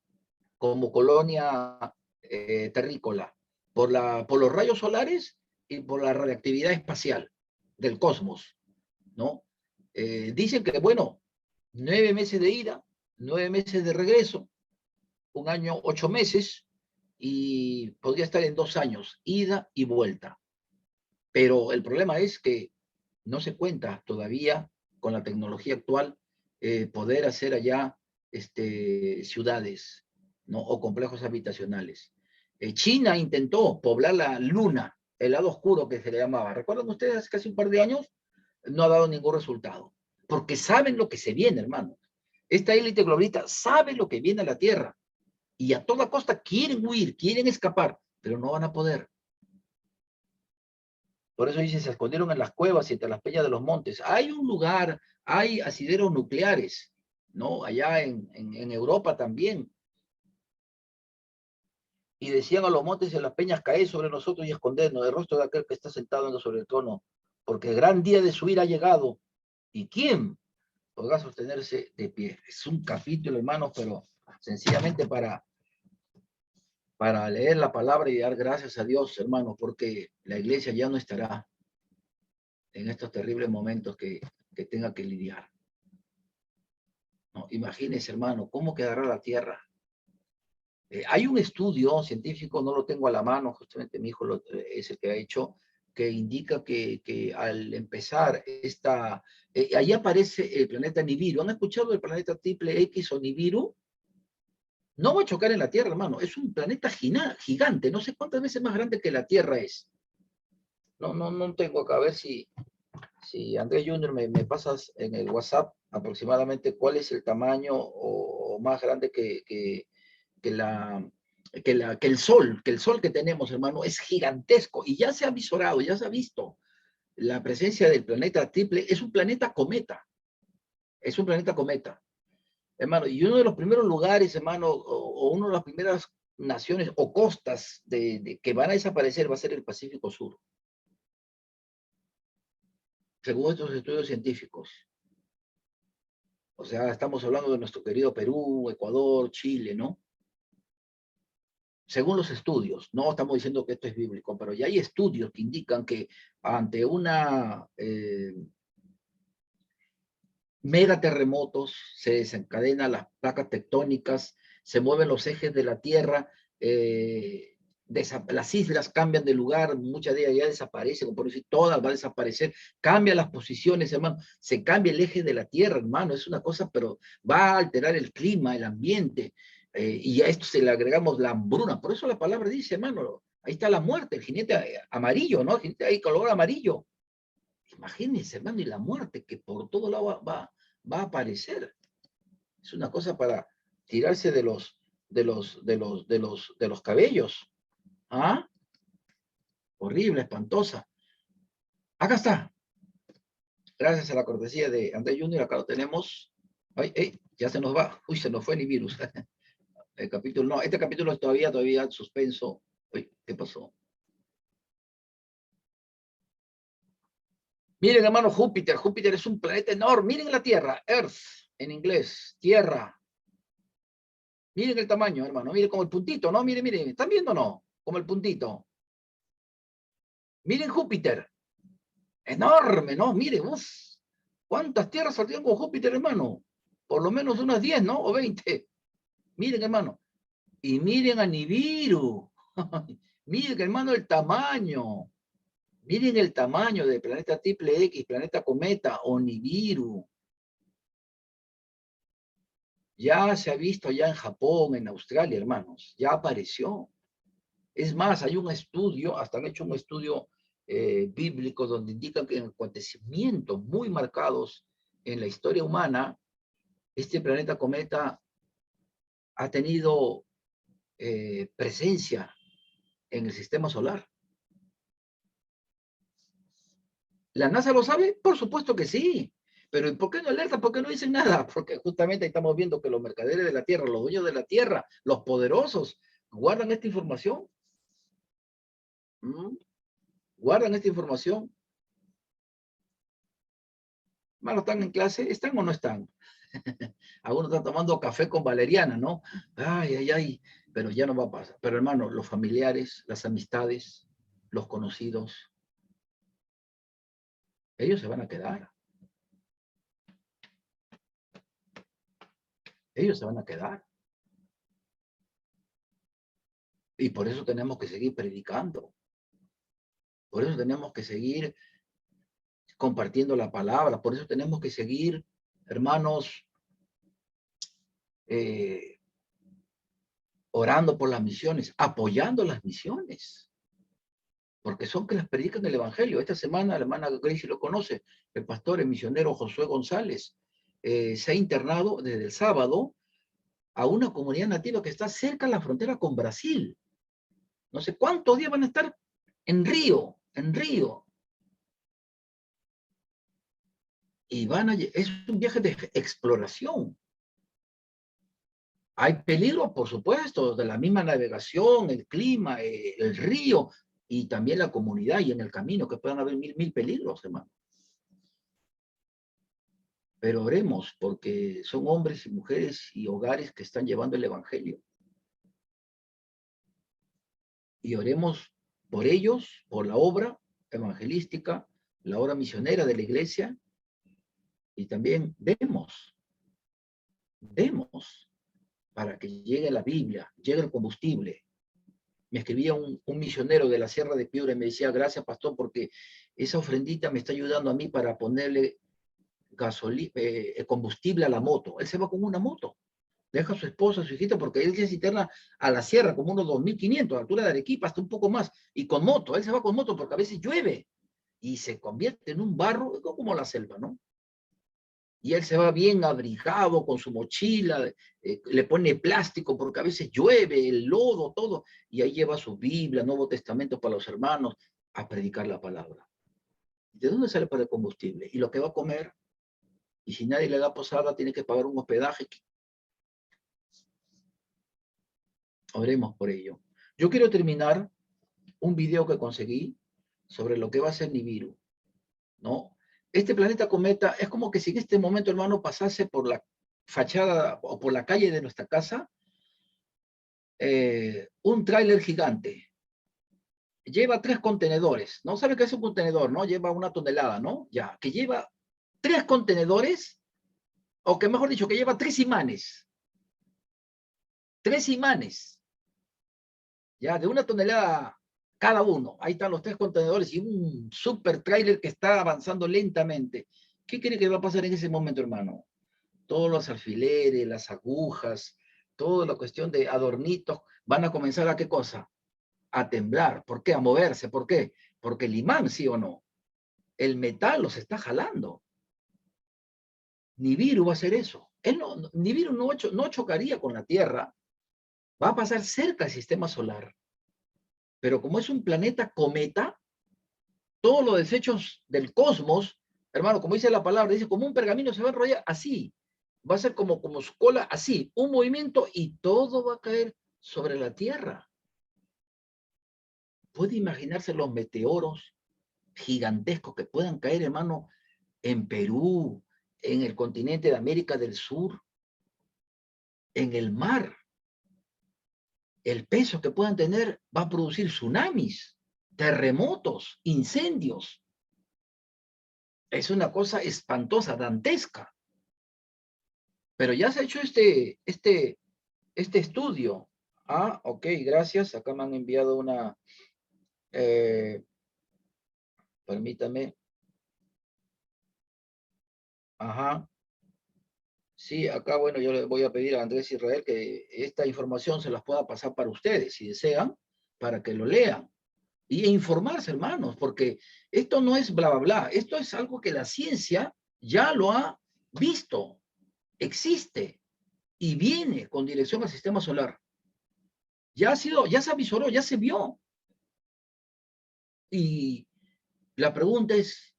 como colonia terrícola, por los rayos solares y por la radiactividad espacial del cosmos, ¿no? Dicen que, bueno, 9 meses de ida, 9 meses de regreso, 1 año, 8 meses, y podría estar en 2 años, ida y vuelta. Pero el problema es que no se cuenta todavía con la tecnología actual poder hacer allá ciudades, ¿no? O complejos habitacionales. China intentó poblar la luna, el lado oscuro que se le llamaba. ¿Recuerdan ustedes hace casi un par de años? No ha dado ningún resultado. Porque saben lo que se viene, hermano. Esta élite globalista sabe lo que viene a la Tierra. Y a toda costa quieren huir, quieren escapar, pero no van a poder. Por eso dice, se escondieron en las cuevas y entre las peñas de los montes. Hay un lugar, hay asideros nucleares, ¿no? Allá en Europa también. Y decían a los montes y a las peñas, caed sobre nosotros y escondernos del rostro de aquel que está sentado sobre el trono, porque el gran día de su ira ha llegado. ¿Y quién podrá sostenerse de pie? Es un capítulo, hermanos, pero sencillamente para leer la palabra y dar gracias a Dios, hermanos, porque la iglesia ya no estará en estos terribles momentos que tenga que lidiar. ¿No? Imagínense, hermano, cómo quedará la tierra. Hay un estudio científico, no lo tengo a la mano, justamente mi hijo es el que ha hecho, que indica que al empezar ahí aparece el planeta Nibiru. ¿Han escuchado del planeta triple X o Nibiru? No va a chocar en la Tierra, hermano. Es un planeta gigante, no sé cuántas veces más grande que la Tierra es. No tengo acá, a ver si Andrés Junior me pasas en el WhatsApp aproximadamente cuál es el tamaño o más grande que el Sol, que tenemos, hermano, es gigantesco y ya se ha visorado, ya se ha visto la presencia del planeta triple. Es un planeta cometa, hermano, y uno de los primeros lugares, hermano, o una de las primeras naciones o costas que van a desaparecer va a ser el Pacífico Sur, según estos estudios científicos. O sea, estamos hablando de nuestro querido Perú, Ecuador, Chile, ¿no? Según los estudios, no estamos diciendo que esto es bíblico, pero ya hay estudios que indican que ante una megaterremotos se desencadenan las placas tectónicas, se mueven los ejes de la Tierra, las islas cambian de lugar, muchas de ellas ya desaparecen, por decir todas van a desaparecer, cambian las posiciones, hermano, se cambia el eje de la Tierra, hermano, es una cosa, pero va a alterar el clima, el ambiente, y a esto se le agregamos la hambruna, por eso la palabra dice, hermano, ahí está la muerte, el jinete amarillo, ¿no? El jinete ahí color amarillo. Imagínense, hermano, y la muerte que por todo lado va a aparecer. Es una cosa para tirarse de los cabellos. ¿Ah? Horrible, espantosa. Acá está. Gracias a la cortesía de Andrés Junior, acá lo tenemos. Ay, ya se nos va. Uy, se nos fue el virus. El capítulo, no, este capítulo es todavía suspenso. Uy, ¿qué pasó? Miren, hermano, Júpiter. Júpiter es un planeta enorme. Miren la Tierra, Earth, en inglés, Tierra. Miren el tamaño, hermano. Miren como el puntito, ¿no? Miren, miren. ¿Están viendo o no? Como el puntito. Miren Júpiter. Enorme, ¿no? Miren, uf. ¿Cuántas tierras saldrían con Júpiter, hermano? Por lo menos unas 10, ¿no? O 20. Miren, hermano. Y miren a Nibiru. Miren, hermano, el tamaño. Miren el tamaño del planeta triple X, planeta cometa o Nibiru. Ya se ha visto allá en Japón, en Australia, hermanos. Ya apareció. Es más, hay un estudio, hasta han hecho un estudio bíblico donde indican que en acontecimientos muy marcados en la historia humana, este planeta cometa ha tenido presencia en el sistema solar. ¿La NASA lo sabe? Por supuesto que sí. Pero ¿por qué no alerta? ¿Por qué no dicen nada? Porque justamente estamos viendo que los mercaderes de la Tierra, los dueños de la Tierra, los poderosos, guardan esta información. ¿Mm? Guardan esta información. Hermano, ¿están en clase? ¿Están o no están? Algunos están tomando café con valeriana, ¿no? Ay, ay, ay, pero ya no va a pasar. Pero hermano, los familiares, las amistades, los conocidos, ellos se van a quedar. Ellos se van a quedar. Y por eso tenemos que seguir predicando. Por eso tenemos que seguir compartiendo la palabra. Por eso tenemos que seguir, hermanos, orando por las misiones, apoyando las misiones. Porque son que las predican el Evangelio. Esta semana, la hermana Gracie lo conoce, el pastor, el misionero Josué González, se ha internado desde el sábado a una comunidad nativa que está cerca de la frontera con Brasil. No sé cuántos días van a estar en Río, en Río. Y es un viaje de exploración. Hay peligro, por supuesto, de la misma navegación, el clima, el río y también la comunidad y en el camino, que puedan haber mil peligros, hermano. Pero oremos porque son hombres y mujeres y hogares que están llevando el Evangelio. Y oremos por ellos, por la obra evangelística, la obra misionera de la iglesia. Y también demos para que llegue la Biblia, llegue el combustible. Me escribía un misionero de la Sierra de Piura y me decía, gracias pastor, porque esa ofrendita me está ayudando a mí para ponerle combustible a la moto. Él se va con una moto, deja a su esposa, a su hijita, porque él se interna a la sierra, como unos 2.500, a la altura de Arequipa, hasta un poco más, y con moto, él se va con moto porque a veces llueve, y se convierte en un barro, como la selva, ¿no? Y él se va bien abrigado con su mochila, le pone plástico porque a veces llueve, el lodo, todo, y ahí lleva su Biblia, Nuevo Testamento para los hermanos, a predicar la palabra. ¿De dónde sale para el combustible? Y lo que va a comer, y si nadie le da posada, tiene que pagar un hospedaje. Oremos por ello. Yo quiero terminar un video que conseguí sobre lo que va a ser Nibiru, ¿no? Este planeta cometa es como que si en este momento, hermano, pasase por la fachada o por la calle de nuestra casa, un tráiler gigante. Lleva 3 contenedores, ¿no? ¿Sabe qué es un contenedor, no? Lleva 1 tonelada, ¿no? Ya, que lleva 3 contenedores, o que mejor dicho, que lleva 3 imanes. 3 imanes, ya, de 1 tonelada cada uno. Ahí están los 3 contenedores y un super tráiler que está avanzando lentamente. ¿Qué cree que va a pasar en ese momento, hermano? Todos los alfileres, las agujas, toda la cuestión de adornitos, van a comenzar a ¿qué cosa? A temblar. ¿Por qué? A moverse. ¿Por qué? Porque el imán, sí o no, el metal los está jalando. Nibiru va a hacer eso. Nibiru no chocaría con la Tierra, va a pasar cerca del sistema solar. Pero como es un planeta cometa, todos los desechos del cosmos, hermano, como dice la palabra, dice, como un pergamino se va a enrollar así. Va a ser como su cola así, un movimiento y todo va a caer sobre la Tierra. ¿Puede imaginarse los meteoros gigantescos que puedan caer, hermano, en Perú, en el continente de América del Sur, en el mar? El peso que puedan tener va a producir tsunamis, terremotos, incendios. Es una cosa espantosa, dantesca. Pero ya se ha hecho este estudio. Ah, ok, gracias. Acá me han enviado una, permítame. Ajá. Sí, acá, bueno, yo le voy a pedir a Andrés Israel que esta información se las pueda pasar para ustedes, si desean, para que lo lean. Y informarse, hermanos, porque esto no es bla, bla, bla. Esto es algo que la ciencia ya lo ha visto, existe y viene con dirección al sistema solar. Ya se avisoró, ya se vio. Y la pregunta es,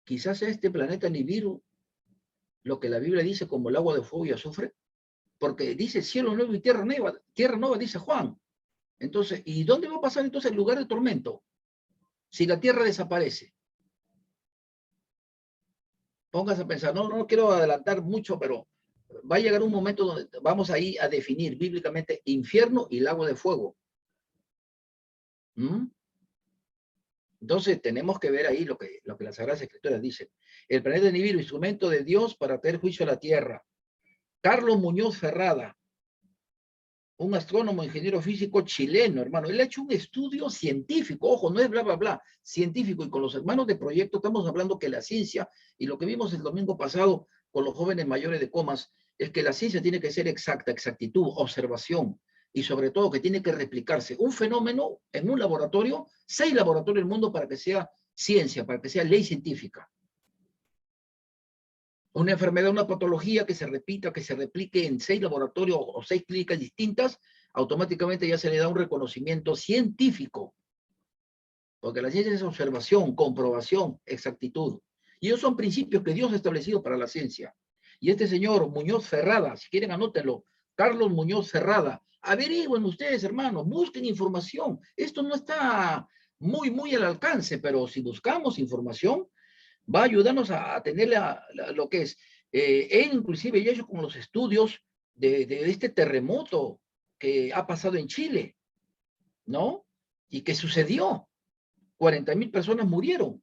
quizás este planeta Nibiru, lo que la Biblia dice como el agua de fuego y azufre, porque dice cielo nuevo y tierra nueva, dice Juan. Entonces, ¿y dónde va a pasar entonces el lugar de tormento? Si la tierra desaparece. Póngase a pensar, no quiero adelantar mucho, pero va a llegar un momento donde vamos ahí a definir bíblicamente infierno y lago de fuego. ¿Mm? Entonces tenemos que ver ahí lo que las Sagradas Escrituras dicen. El planeta Nibiru, instrumento de Dios para traer juicio a la tierra. Carlos Muñoz Ferrada, un astrónomo, ingeniero físico chileno, hermano. Él ha hecho un estudio científico, ojo, no es bla, bla, bla, científico. Y con los hermanos de proyecto estamos hablando que la ciencia, y lo que vimos el domingo pasado con los jóvenes mayores de Comas, es que la ciencia tiene que ser exacta, exactitud, observación, y sobre todo que tiene que replicarse. Un fenómeno en un laboratorio, 6 laboratorios del mundo para que sea ciencia, para que sea ley científica. Una enfermedad, una patología que se repita, que se replique en 6 laboratorios o 6 clínicas distintas, automáticamente ya se le da un reconocimiento científico. Porque la ciencia es observación, comprobación, exactitud. Y esos son principios que Dios ha establecido para la ciencia. Y este señor Muñoz Ferrada, si quieren anótenlo, Carlos Muñoz Ferrada, averigüen ustedes, hermanos, busquen información. Esto no está muy al alcance, pero si buscamos información, va a ayudarnos a tener lo que es. Él inclusive ya hecho como los estudios de este terremoto que ha pasado en Chile, ¿no? Y que sucedió. 40.000 personas murieron.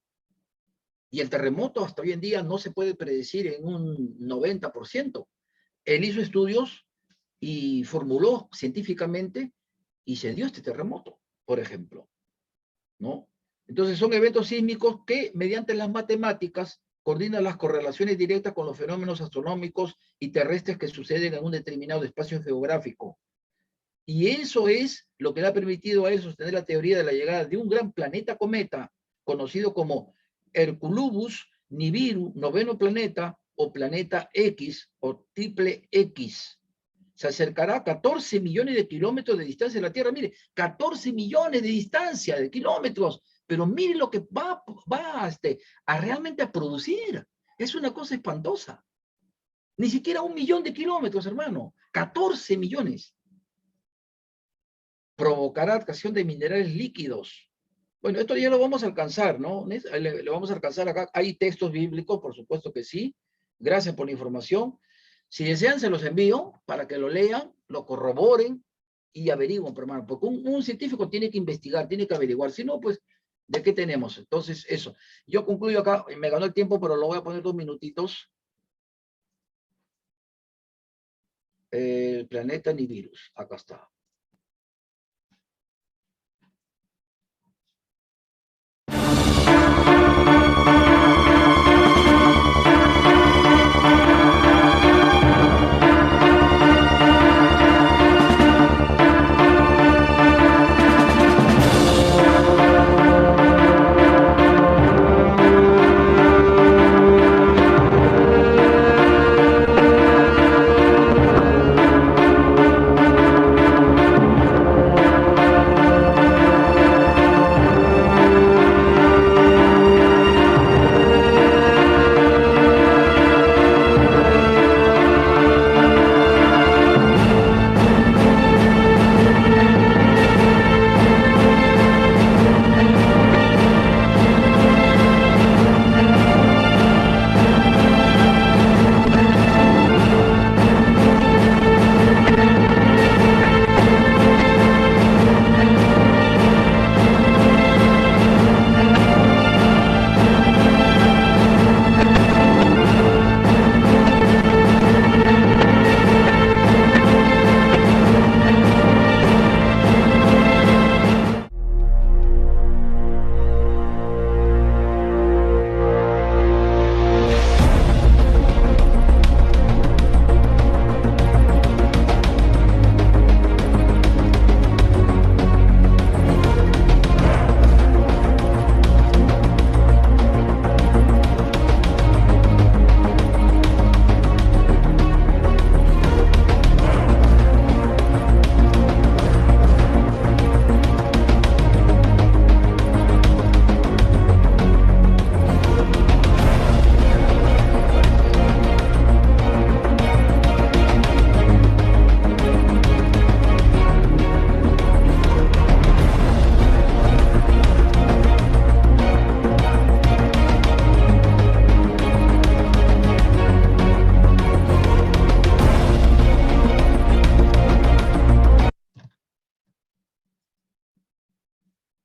Y el terremoto hasta hoy en día no se puede predecir en un 90%. Él hizo estudios y formuló científicamente y se dio este terremoto, por ejemplo, ¿no? Entonces son eventos sísmicos que mediante las matemáticas coordinan las correlaciones directas con los fenómenos astronómicos y terrestres que suceden en un determinado espacio geográfico. Y eso es lo que le ha permitido a él sostener la teoría de la llegada de un gran planeta cometa, conocido como Herculubus Nibiru, noveno planeta, o planeta X, o triple X. Se acercará a 14 millones de kilómetros de distancia de la Tierra. Mire, 14 millones de distancia, de kilómetros. Pero mire lo que va a realmente a producir. Es una cosa espantosa. Ni siquiera 1 millón de kilómetros, hermano. 14 millones. provocará atracción de minerales líquidos. Bueno, esto ya lo vamos a alcanzar, ¿no? Le vamos a alcanzar acá. Hay textos bíblicos, por supuesto que sí. Gracias por la información. Si desean, se los envío para que lo lean, lo corroboren y averigüen, hermano. Porque un científico tiene que investigar, tiene que averiguar. Si no, pues, ¿de qué tenemos? Entonces, eso. Yo concluyo acá. Me ganó el tiempo, pero lo voy a poner 2 minutitos. El planeta Nibiru. Acá está.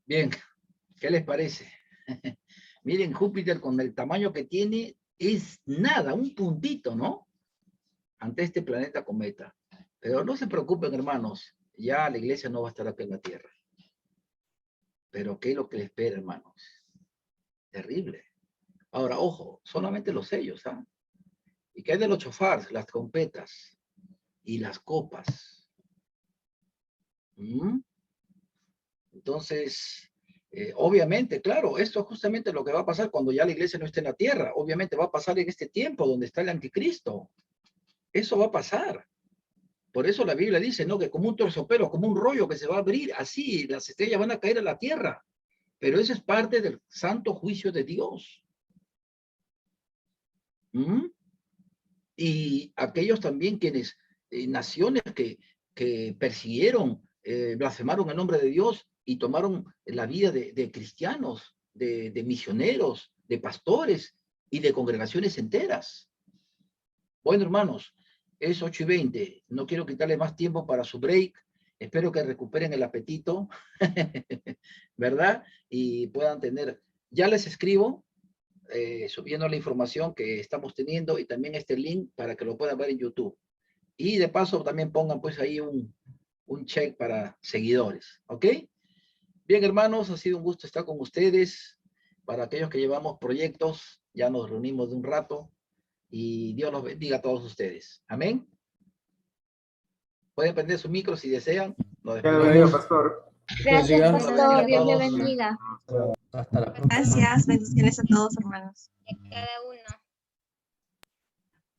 Bien, ¿qué les parece? Miren, Júpiter con el tamaño que tiene es nada, un puntito, ¿no? Ante este planeta cometa. Pero no se preocupen, hermanos, ya la iglesia no va a estar acá en la Tierra. Pero ¿qué es lo que les espera, hermanos? Terrible. Ahora, ojo, solamente los sellos, ¿ah? ¿Y qué hay de los chofars, las trompetas y las copas? ¿Mm? Entonces, obviamente, claro, esto es justamente lo que va a pasar cuando ya la iglesia no esté en la tierra. Obviamente va a pasar en este tiempo donde está el anticristo. Eso va a pasar. Por eso la Biblia dice, ¿no? Que como un terciopelo, como un rollo que se va a abrir, así las estrellas van a caer a la tierra. Pero eso es parte del santo juicio de Dios. ¿Mm? Y aquellos también quienes, naciones que persiguieron, blasfemaron el nombre de Dios y tomaron la vida de cristianos, de misioneros, de pastores y de congregaciones enteras. Bueno, hermanos, es 8:20. No quiero quitarle más tiempo para su break. Espero que recuperen el apetito, ¿verdad? Y puedan tener, ya les escribo, subiendo la información que estamos teniendo y también este link para que lo puedan ver en YouTube. Y de paso también pongan pues ahí un check para seguidores, ¿ok? Bien, hermanos, ha sido un gusto estar con ustedes. Para aquellos que llevamos proyectos, ya nos reunimos de un rato y Dios los bendiga a todos ustedes. Amén. Pueden prender su micro si desean. Nos despedimos. Pastor. Gracias, Dios los bendiga pastor. a Dios le todos. bendiga. Hasta la próxima. Gracias, bendiciones a todos, hermanos. A cada uno.